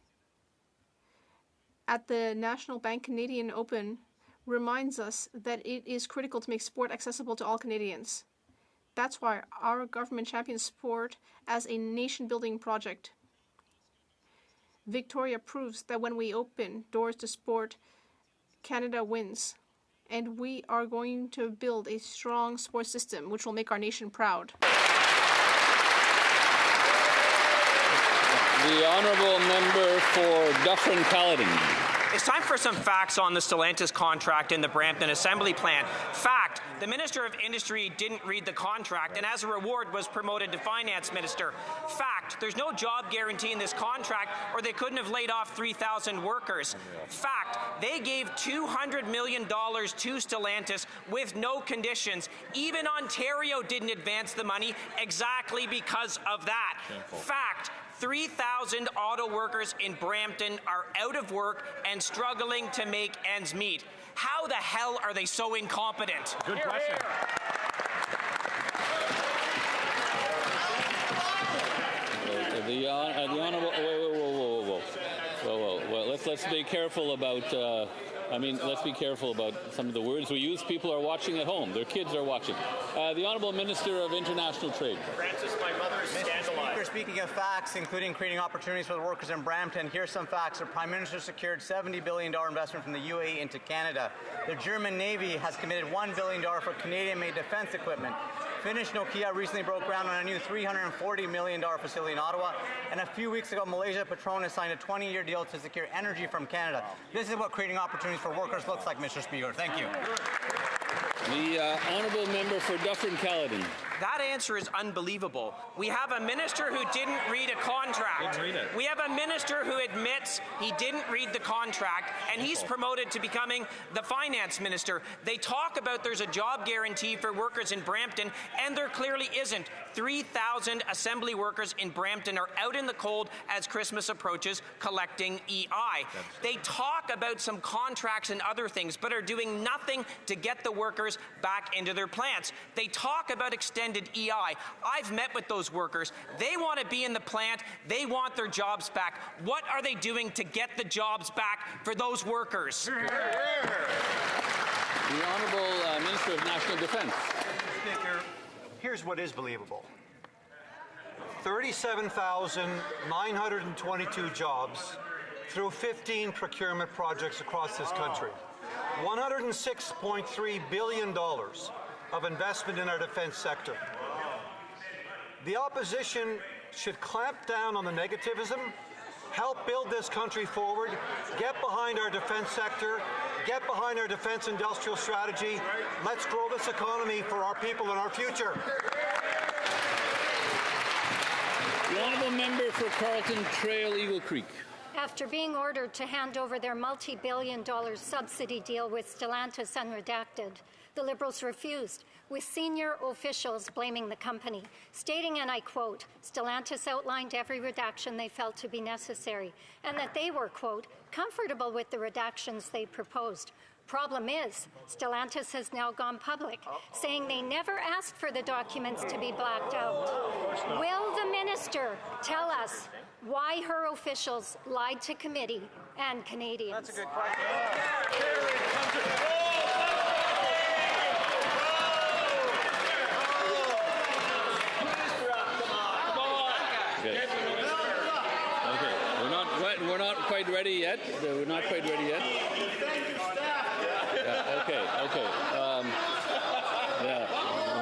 at the National Bank Canadian Open reminds us that it is critical to make sport accessible to all Canadians. That's why our government champions sport as a nation-building project. Victoria proves that when we open doors to sport, Canada wins. And we are going to build a strong sports system which will make our nation proud. The Honourable Member for Dufferin-Caledon. It's time for some facts on the Stellantis contract in the Brampton Assembly Plant. Fact, the Minister of Industry didn't read the contract and as a reward was promoted to Finance Minister. Fact, there's no job guarantee in this contract or they couldn't have laid off 3,000 workers. Fact, they gave $200 million to Stellantis with no conditions. Even Ontario didn't advance the money exactly because of that. Fact, 3,000 auto workers in Brampton are out of work and struggling to make ends meet. How the hell are they so incompetent? Good question. The Honourable... Whoa. Let's be careful about... let's be careful about some of the words we use. People are watching at home. Their kids are watching. The Honourable Minister of International Trade. Francis, my mother's scandalized. Speaking of facts, including creating opportunities for the workers in Brampton, here's some facts. The Prime Minister secured $70 billion investment from the UAE into Canada. The German Navy has committed $1 billion for Canadian-made defence equipment. Finnish Nokia recently broke ground on a new $340 million facility in Ottawa. And a few weeks ago, Malaysia Petronas signed a 20-year deal to secure energy from Canada. This is what creating opportunities for workers looks like, Mr. Speaker. Thank you. The Honourable Member for Dufferin-Caledon. That answer is unbelievable. We have a minister who didn't read a contract. We have a minister who admits he didn't read the contract, and he's promoted to becoming the finance minister. They talk about there's a job guarantee for workers in Brampton, and there clearly isn't. 3,000 assembly workers in Brampton are out in the cold as Christmas approaches collecting EI. They talk about some contracts and other things, but are doing nothing to get the workers back into their plants. They talk about extended EI. I've met with those workers. They want to be in the plant. They want their jobs back. What are they doing to get the jobs back for those workers? The Honourable Minister of National Defence. Speaker, here's what is believable. 37,922 jobs through 15 procurement projects across this country. $106.3 billion of investment in our defence sector. The opposition should clamp down on the negativism, help build this country forward, get behind our defence sector, get behind our defence industrial strategy. Let's grow this economy for our people and our future. The Honourable Member for Carleton Trail Eagle Creek. After being ordered to hand over their multi-billion-dollar subsidy deal with Stellantis unredacted, the Liberals refused, with senior officials blaming the company, stating, and I quote, Stellantis outlined every redaction they felt to be necessary, and that they were, quote, comfortable with the redactions they proposed. Problem is, Stellantis has now gone public, saying they never asked for the documents to be blacked out. Will the minister tell us why her officials lied to committee and Canadians? That's a good question. We're not quite ready yet. We're not quite ready yet. Yeah, okay.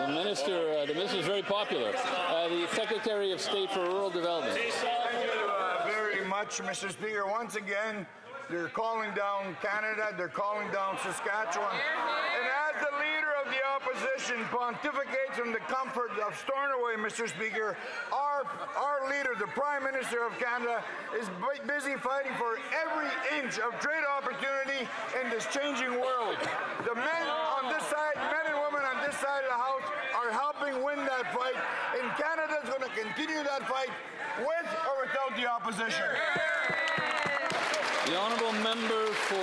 The minister is very popular. The Secretary of State for Rural Development. Thank you very much, Mr. Speaker. Once again, they're calling down Canada. They're calling down Saskatchewan. And as the leader of the opposition, nation pontificates from the comfort of Stornoway, Mr. Speaker, our leader, the Prime Minister of Canada, is busy fighting for every inch of trade opportunity in this changing world. The men on this side, men and women on this side of the House, are helping win that fight, and Canada is going to continue that fight with or without the opposition. The honourable member for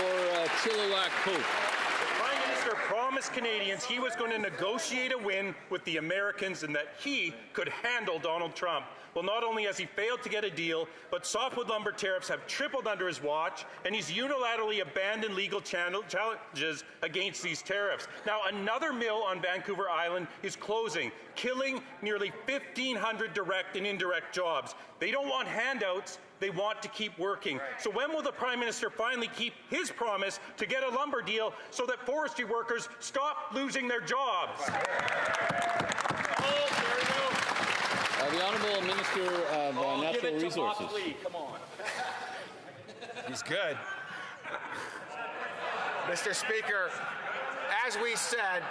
Chilliwack Pope. The Prime Minister promised Canadians he was going to negotiate a win with the Americans and that he could handle Donald Trump. Well, not only has he failed to get a deal, but softwood lumber tariffs have tripled under his watch, and he's unilaterally abandoned legal challenges against these tariffs. Now, another mill on Vancouver Island is closing, killing nearly 1,500 direct and indirect jobs. They don't want handouts. They want to keep working. So when will the Prime Minister finally keep his promise to get a lumber deal so that forestry workers stop losing their jobs? The Honourable Minister of Natural Resources. Come on. He's good. Mr. Speaker, as we said,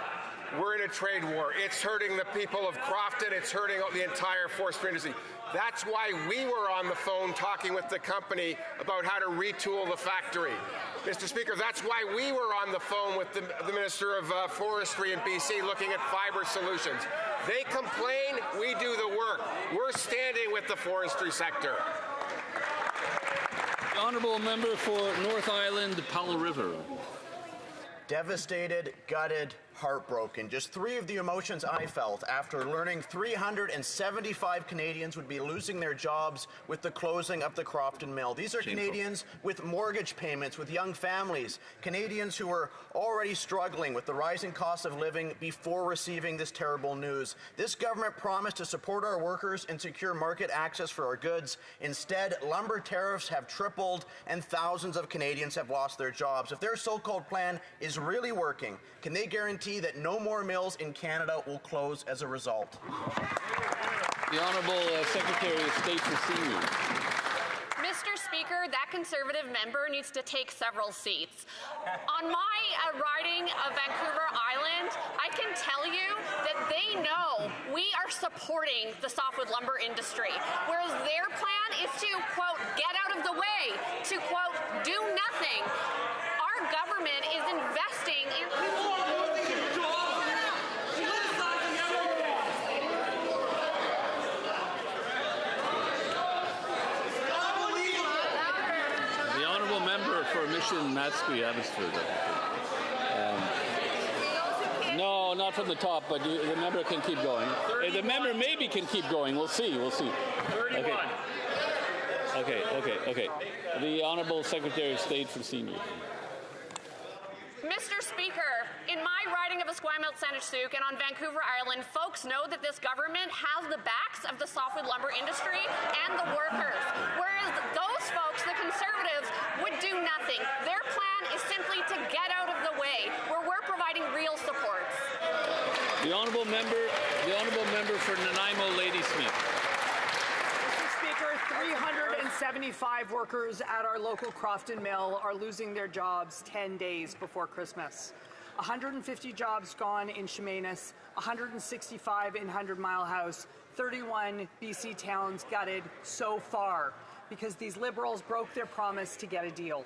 we're in a trade war. It's hurting the people of Crofton. It's hurting the entire forestry industry. That's why we were on the phone talking with the company about how to retool the factory. Mr. Speaker, that's why we were on the phone with the Minister of Forestry in BC looking at fiber solutions. They complain, we do the work. We're standing with the forestry sector. The honourable member for North Island, Powell River. Devastated, gutted, heartbroken. Just three of the emotions I felt after learning 375 Canadians would be losing their jobs with the closing of the Crofton Mill. These are Shameful. Canadians with mortgage payments, with young families, Canadians who were already struggling with the rising cost of living before receiving this terrible news. This government promised to support our workers and secure market access for our goods. Instead, lumber tariffs have tripled and thousands of Canadians have lost their jobs. If their so-called plan is really working, can they guarantee that no more mills in Canada will close as a result? The Honourable Secretary of State for Seniors. Mr. Speaker, that Conservative member needs to take several seats. On my riding of Vancouver Island, I can tell you that they know we are supporting the softwood lumber industry, whereas their plan is to, quote, get out of the way, to, quote, do nothing. Our government is investing in... For Mission Matsky, Abbotsford. No, not from the top, but the member can keep going. The member maybe can keep going. We'll see. 31. Okay. The Honourable Secretary of State for Seniors. Mr. Speaker, in my riding of Esquimalt Sanishuk and on Vancouver Island, folks know that this government has the backs of the softwood lumber industry and the workers, whereas those folks, the Conservatives, would do nothing. Their plan is simply to get out of the way, where we're providing real supports. The honourable member for Nanaimo Ladysmith. Mr. Speaker, 375 workers at our local Crofton Mill are losing their jobs 10 days before Christmas. 150 jobs gone in Chemainus, 165 in 100 Mile House, 31 BC towns gutted so far because these Liberals broke their promise to get a deal.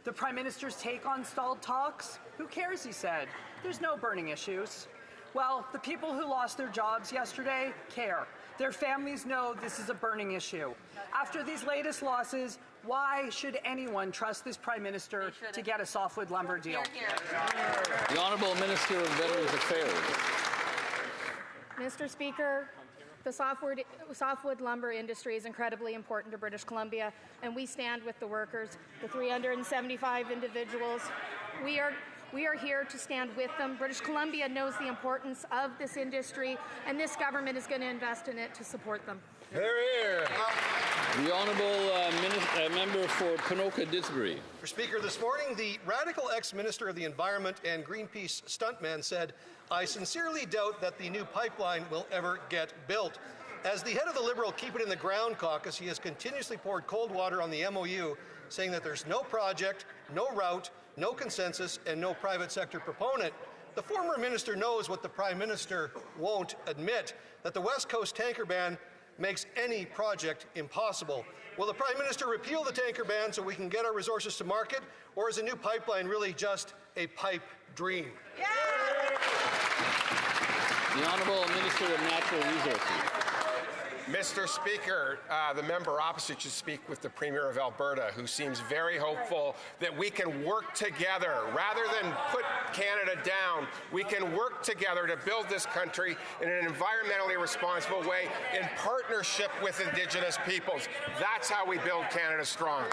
The Prime Minister's take on stalled talks? Who cares, he said. There's no burning issues. Well, the people who lost their jobs yesterday care. Their families know this is a burning issue. After these latest losses, why should anyone trust this Prime Minister to get a softwood lumber deal? The Honourable Minister of Veterans Affairs. Mr. Speaker, the softwood lumber industry is incredibly important to British Columbia, and we stand with the workers, the 375 individuals. We are here to stand with them. British Columbia knows the importance of this industry, and this government is going to invest in it to support them. Here. The Honourable Member for Ponoka-Disbury. Mr. Speaker, this morning the radical ex-Minister of the Environment and Greenpeace stuntman said, "I sincerely doubt that the new pipeline will ever get built." As the head of the Liberal Keep It in the Ground caucus, he has continuously poured cold water on the MOU, saying that there's no project, no route, no consensus, and no private sector proponent. The former minister knows what the Prime Minister won't admit, that the West Coast tanker ban makes any project impossible. Will the Prime Minister repeal the tanker ban so we can get our resources to market, or is a new pipeline really just a pipe dream? The Honourable Minister of Natural Resources. Mr. Speaker, the member opposite should speak with the Premier of Alberta, who seems very hopeful that we can work together. Rather than put Canada down, we can work together to build this country in an environmentally responsible way in partnership with Indigenous peoples. That's how we build Canada strong.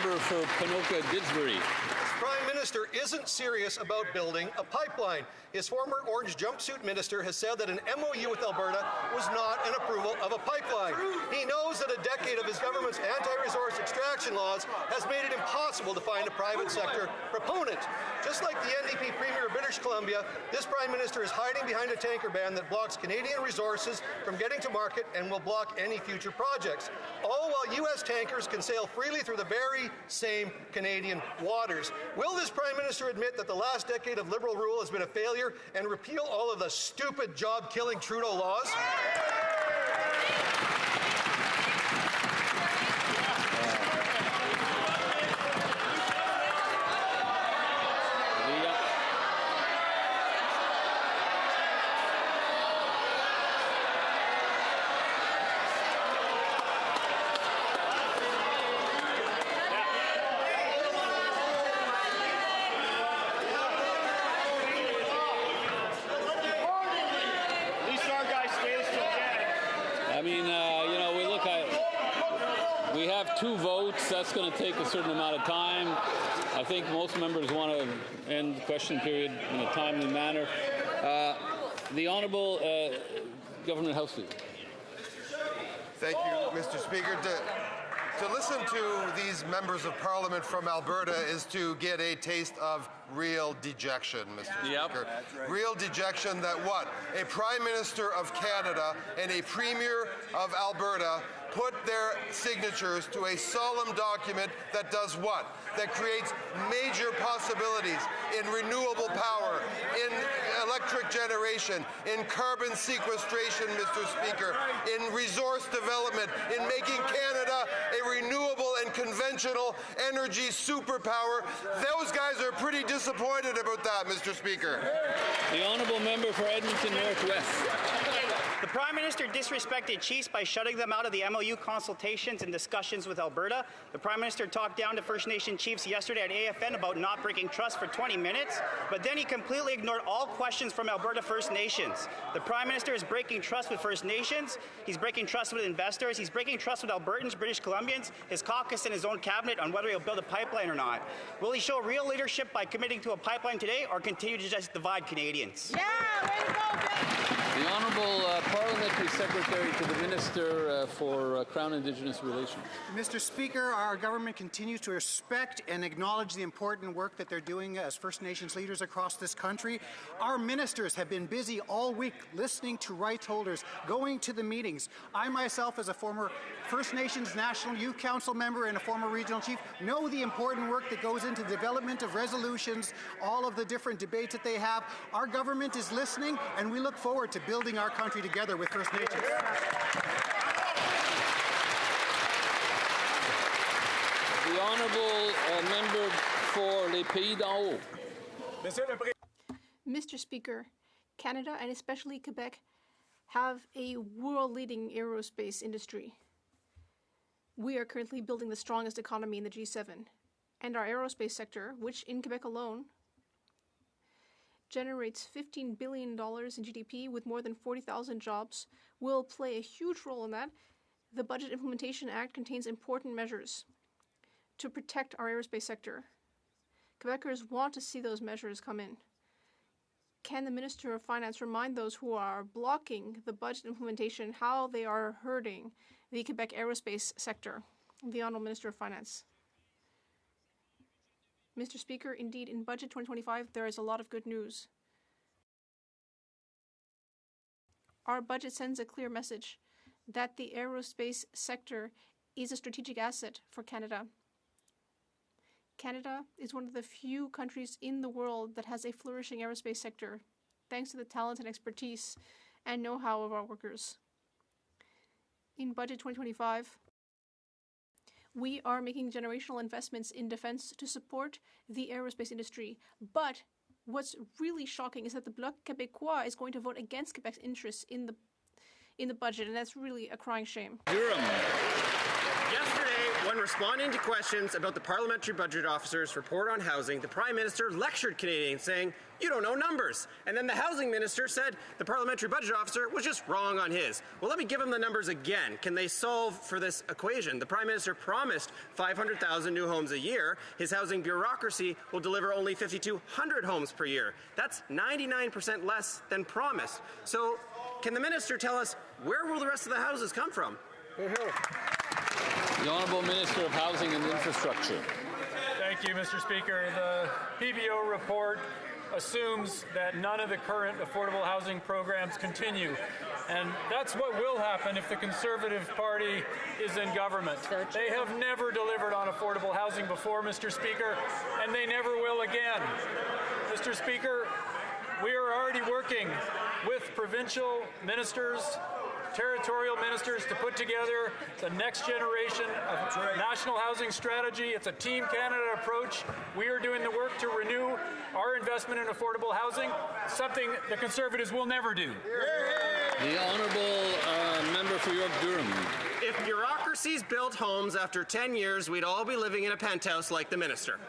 Member for Ponoka-Didsbury. The Prime Minister isn't serious about building a pipeline. His former orange jumpsuit minister has said that an MOU with Alberta was not an approval of a pipeline. He knows that a decade of his government's anti-resource extraction laws has made it impossible to find a private sector proponent. Just like the NDP Premier of British Columbia, this Prime Minister is hiding behind a tanker ban that blocks Canadian resources from getting to market and will block any future projects. All while U.S. tankers can sail freely through the very same Canadian waters. Will this Prime Minister admit that the last decade of Liberal rule has been a failure and repeal all of the stupid job-killing Trudeau laws? Two votes, that's going to take a certain amount of time. I think most members want to end the question period in a timely manner. The Honourable Government House Leader. Thank you, Mr. Speaker. To listen to these members of Parliament from Alberta is to get a taste of real dejection, Mr. Speaker. Right. Real dejection that what? A Prime Minister of Canada and a Premier of Alberta put their signatures to a solemn document that does what? That creates major possibilities in renewable power, in electric generation, in carbon sequestration, Mr. Speaker, in resource development, in making Canada a renewable and conventional energy superpower. Those guys are pretty disappointed about that, Mr. Speaker. The Honourable Member for Edmonton Northwest. The Prime Minister disrespected chiefs by shutting them out of the MOU consultations and discussions with Alberta. The Prime Minister talked down to First Nation chiefs yesterday at AFN about not breaking trust for 20 minutes, but then he completely ignored all questions from Alberta First Nations. The Prime Minister is breaking trust with First Nations, he's breaking trust with investors, he's breaking trust with Albertans, British Columbians, his caucus and his own cabinet on whether he'll build a pipeline or not. Will he show real leadership by committing to a pipeline today or continue to just divide Canadians? Yeah, way to go, Bill! The Honourable Parliamentary Secretary to the Minister for Crown Indigenous Relations. Mr. Speaker, our government continues to respect and acknowledge the important work that they're doing as First Nations leaders across this country. Our ministers have been busy all week listening to rights holders, going to the meetings. I myself, as a former First Nations National Youth Council member and a former regional chief, know the important work that goes into development of resolutions, all of the different debates that they have. Our government is listening, and we look forward to building our country together with First Nations. The Honourable Member for Les Pays d'en Haut. Mr. Speaker, Canada and especially Quebec have a world-leading aerospace industry. We are currently building the strongest economy in the G7, and our aerospace sector, which in Quebec alone generates $15 billion in GDP with more than 40,000 jobs, will play a huge role in that. The Budget Implementation Act contains important measures to protect our aerospace sector. Quebecers want to see those measures come in. Can the Minister of Finance remind those who are blocking the budget implementation how they are hurting the Quebec aerospace sector? The Honourable Minister of Finance. Mr. Speaker, indeed, in Budget 2025, there is a lot of good news. Our budget sends a clear message that the aerospace sector is a strategic asset for Canada. Canada is one of the few countries in the world that has a flourishing aerospace sector, thanks to the talent and expertise and know-how of our workers. In Budget 2025, we are making generational investments in defense to support the aerospace industry. But what's really shocking is that the Bloc Québécois is going to vote against Quebec's interests in the budget, and that's really a crying shame. Yesterday, when responding to questions about the Parliamentary Budget Officer's report on housing, the Prime Minister lectured Canadians, saying, "You don't know numbers." And then the Housing Minister said the Parliamentary Budget Officer was just wrong on his. Well, let me give him the numbers again. Can they solve for this equation? The Prime Minister promised 500,000 new homes a year. His housing bureaucracy will deliver only 5,200 homes per year. That's 99% less than promised. So can the Minister tell us, where will the rest of the houses come from? The Honourable Minister of Housing and Infrastructure. Thank you, Mr. Speaker. The PBO report assumes that none of the current affordable housing programs continue. And that's what will happen if the Conservative Party is in government. They have never delivered on affordable housing before, Mr. Speaker, and they never will again. Mr. Speaker, we are already working with provincial ministers, territorial ministers to put together the next generation of national housing strategy. It's a Team Canada approach. We are doing the work to renew our investment in affordable housing, something the Conservatives will never do. The Honourable Member for York-Durham. If bureaucracies built homes after 10 years, we'd all be living in a penthouse like the minister.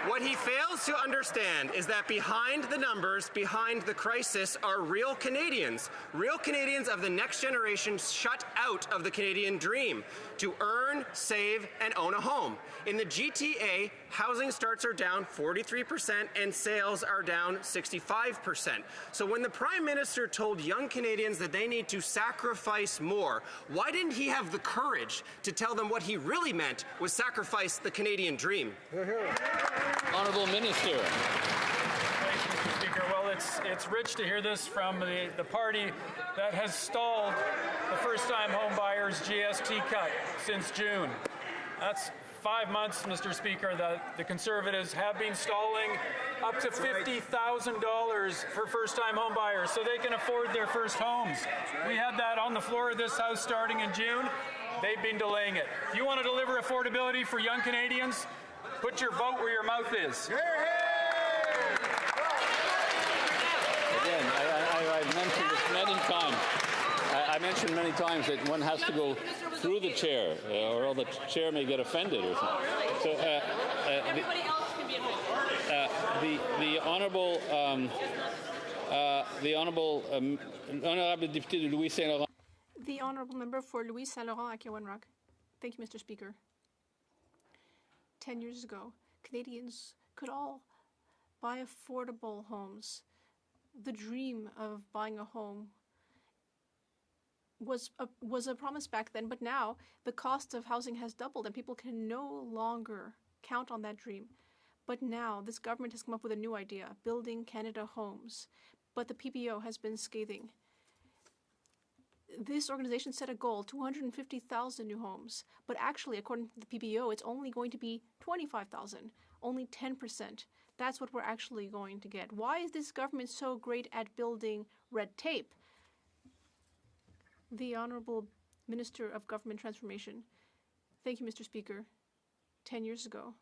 What he fails to understand is that behind the numbers, behind the crisis, are real Canadians of the next generation shut out of the Canadian dream to earn, save, and own a home. In the GTA, housing starts are down 43% and sales are down 65%. So when the Prime Minister told young Canadians that they need to sacrifice more, why didn't he have the courage to tell them what he really meant was sacrifice the Canadian dream? Honourable Minister. Thank you, Mr. Speaker. Well, it's rich to hear this from the party that has stalled the first-time home buyers' GST cut since June. That's 5 months, Mr. Speaker, that the Conservatives have been stalling up to $50,000 for first-time home buyers so they can afford their first homes. We had that on the floor of this House starting in June. They've been delaying it. If you want to deliver affordability for young Canadians, put your vote where your mouth is. Again, I've mentioned this many times. I mentioned many times that one has to go through the chair, or the chair may get offended or something. So Everybody else can be offended. the honourable honorable député de Louis Saint-Laurent. The Honourable Member for Louis Saint-Laurent, Akiwanrok. Thank you, Mr. Speaker. 10 years ago, Canadians could all buy affordable homes. The dream of buying a home was a promise back then, but now the cost of housing has doubled and people can no longer count on that dream. But now this government has come up with a new idea, building Canada homes. But the PBO has been scathing. This organization set a goal, 250,000 new homes. But actually, according to the PBO, it's only going to be 25,000, only 10%. That's what we're actually going to get. Why is this government so great at building red tape? The Honourable Minister of Government Transformation. Thank you, Mr. Speaker. 10 years ago,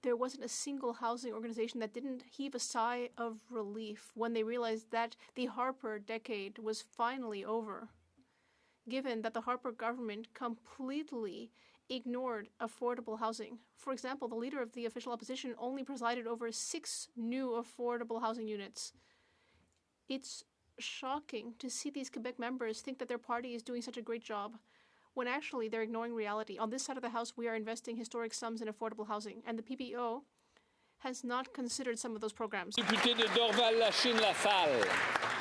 there wasn't a single housing organization that didn't heave a sigh of relief when they realized that the Harper decade was finally over, given that the Harper government completely ignored affordable housing. For example, the leader of the official opposition only presided over 6 new affordable housing units. It's shocking to see these Quebec members think that their party is doing such a great job, when actually they're ignoring reality. On this side of the House, we are investing historic sums in affordable housing, and the PBO has not considered some of those programs. Député de Dorval-Lachine-LaSalle.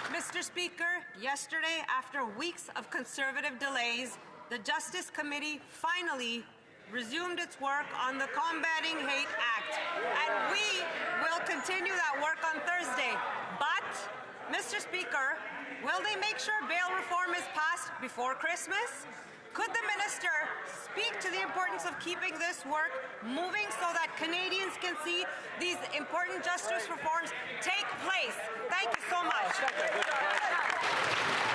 Mr. Speaker, yesterday, after weeks of Conservative delays, the Justice Committee finally resumed its work on the Combating Hate Act, and we will continue that work on Thursday. But, Mr. Speaker, will they make sure bail reform is passed before Christmas? Could the minister speak to the importance of keeping this work moving so that Canadians can see these important justice reforms take place? Thank you so much.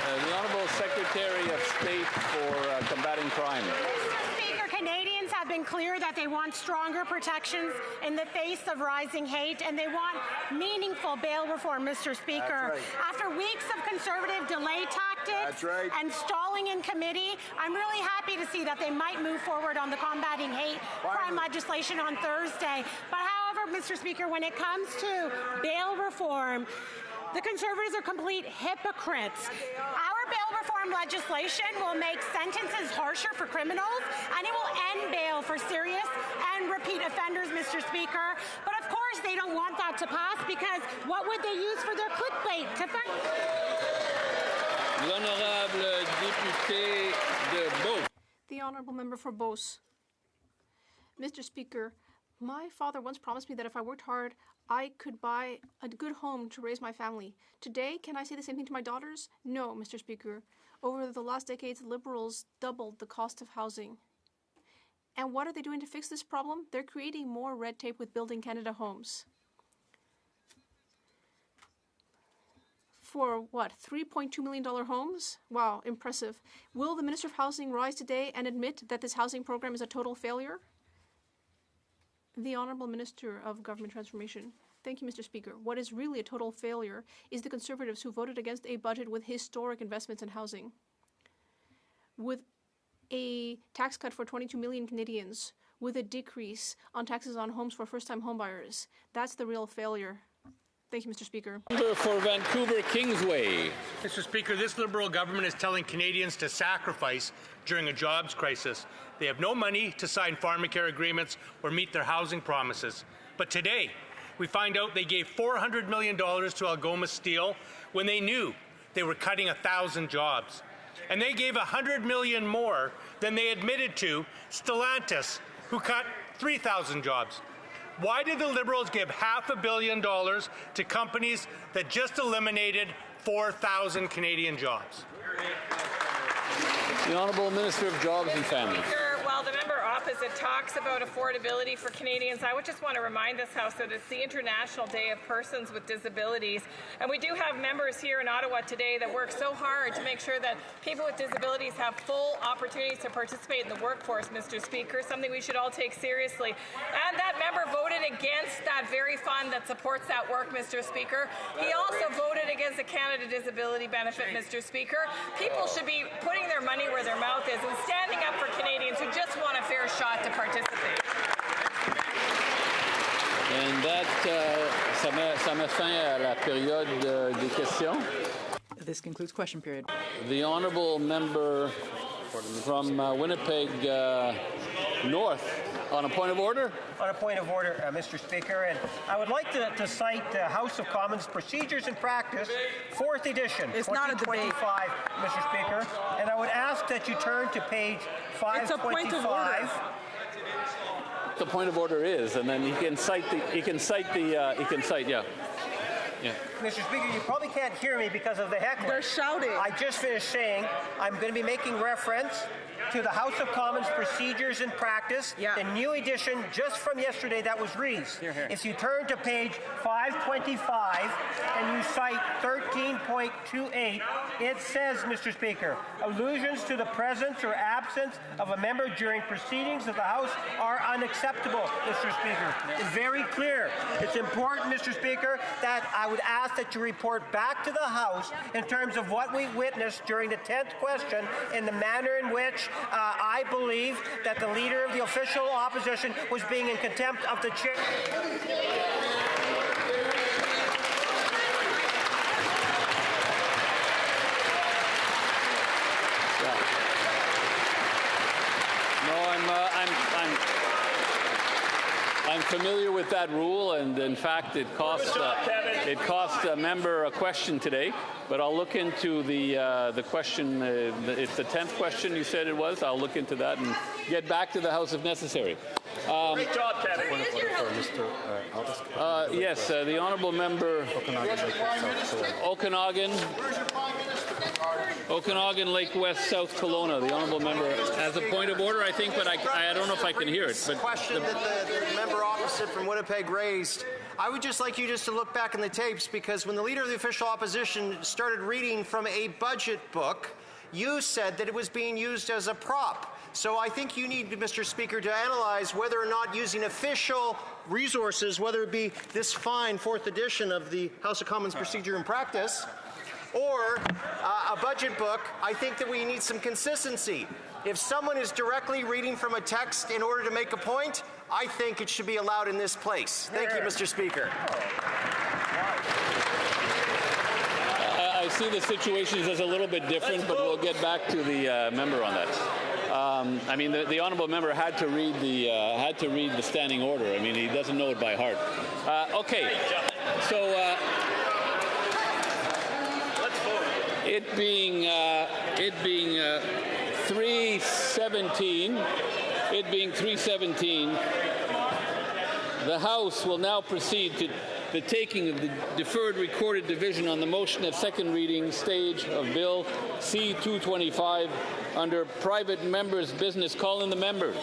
The Honourable Secretary of State for Combating Crime. Mr. Speaker, Canadians have been clear that they want stronger protections in the face of rising hate, and they want meaningful bail reform, Mr. Speaker. After weeks of Conservative delay tactics and stalling in committee, I'm really happy to see that they might move forward on the combating hate crime legislation on Thursday. But however, Mr. Speaker, when it comes to bail reform, the Conservatives are complete hypocrites. Our bail reform legislation will make sentences harsher for criminals, and it will end bail for serious and repeat offenders, Mr. Speaker. But of course, they don't want that to pass, because what would they use for their clickbait? L'honorable député de Beauce. The honourable member for Beauce. Mr. Speaker, my father once promised me that if I worked hard, I could buy a good home to raise my family. Today, can I say the same thing to my daughters? No, Mr. Speaker. Over the last decades, Liberals doubled the cost of housing. And what are they doing to fix this problem? They're creating more red tape with Building Canada homes. For what, $3.2 million homes? Wow, impressive. Will the Minister of Housing rise today and admit that this housing program is a total failure? The Honourable Minister of Government Transformation. Thank you, Mr. Speaker. What is really a total failure is the Conservatives who voted against a budget with historic investments in housing. With a tax cut for 22 million Canadians, with a decrease on taxes on homes for first-time homebuyers. That's the real failure. Thank you, Mr. Speaker. For Vancouver Kingsway. Mr. Speaker, this Liberal government is telling Canadians to sacrifice during a jobs crisis. They have no money to sign pharmacare agreements or meet their housing promises. But today, we find out they gave $400 million to Algoma Steel when they knew they were cutting 1,000 jobs. And they gave $100 million more than they admitted to Stellantis, who cut 3,000 jobs. Why did the Liberals give $500 million to companies that just eliminated 4,000 Canadian jobs? The Honourable Minister of Jobs and Family. While the member opposite talks about affordability for Canadians, I would just want to remind this House that it's the International Day of Persons with Disabilities, and we do have members here in Ottawa today that work so hard to make sure that people with disabilities have full opportunities to participate in the workforce, Mr. Speaker, something we should all take seriously. And that member voted against that very fund that supports that work, Mr. Speaker. He also voted against the Canada Disability Benefit, Mr. Speaker. People should be putting their money where their mouth is and standing up for Canadians who just want a fair shot to participate. And that, ça met fin à la période des questions. This concludes question period. The honourable member from Winnipeg North. On a point of order? On a point of order, Mr. Speaker, and I would like to cite House of Commons Procedures and Practice, 4th edition, it's 2025, Mr. Speaker, and I would ask that you turn to page 525. It's a point of order. The point of order is, and then he can cite, yeah. Yeah. Mr. Speaker, you probably can't hear me because of the heckler. They're shouting. I just finished saying I'm going to be making reference to the House of Commons Procedures and Practice, the new edition just from yesterday that was released. If you turn to page 525 and you cite 13.28, it says, Mr. Speaker, allusions to the presence or absence of a member during proceedings of the House are unacceptable, Mr. Speaker. It's very clear. It's important, Mr. Speaker, that I would ask that you report back to the House in terms of what we witnessed during the 10th question in the manner in which I believe that the leader of the official opposition was being in contempt of the chair. I'm familiar with that rule, and in fact, it cost a member a question today. But I'll look into the question. It's the 10th question you said it was. I'll look into that and get back to the House if necessary. Great job, Kevin. Yes, the honourable member Okanagan. Okanagan, Lake West, South Kelowna. The honourable member has a point of order, I think, but I don't know if I can hear it. But question that the member opposite from Winnipeg raised, I would just like you just to look back in the tapes, because when the Leader of the Official Opposition started reading from a budget book, you said that it was being used as a prop. So I think you need, Mr. Speaker, to analyze whether or not using official resources, whether it be this fine 4th edition of the House of Commons Procedure and Practice, or a budget book, I think that we need some consistency. If someone is directly reading from a text in order to make a point, I think it should be allowed in this place. Thank you, Mr. Speaker. I see the situations as a little bit different, but we'll get back to the member on that. I mean, the honourable member had to read the standing order. I mean, he doesn't know it by heart. Okay, so it being 3:17, the House will now proceed to the taking of the deferred recorded division on the motion of second reading stage of Bill C-225 under private members' business. Call in the member.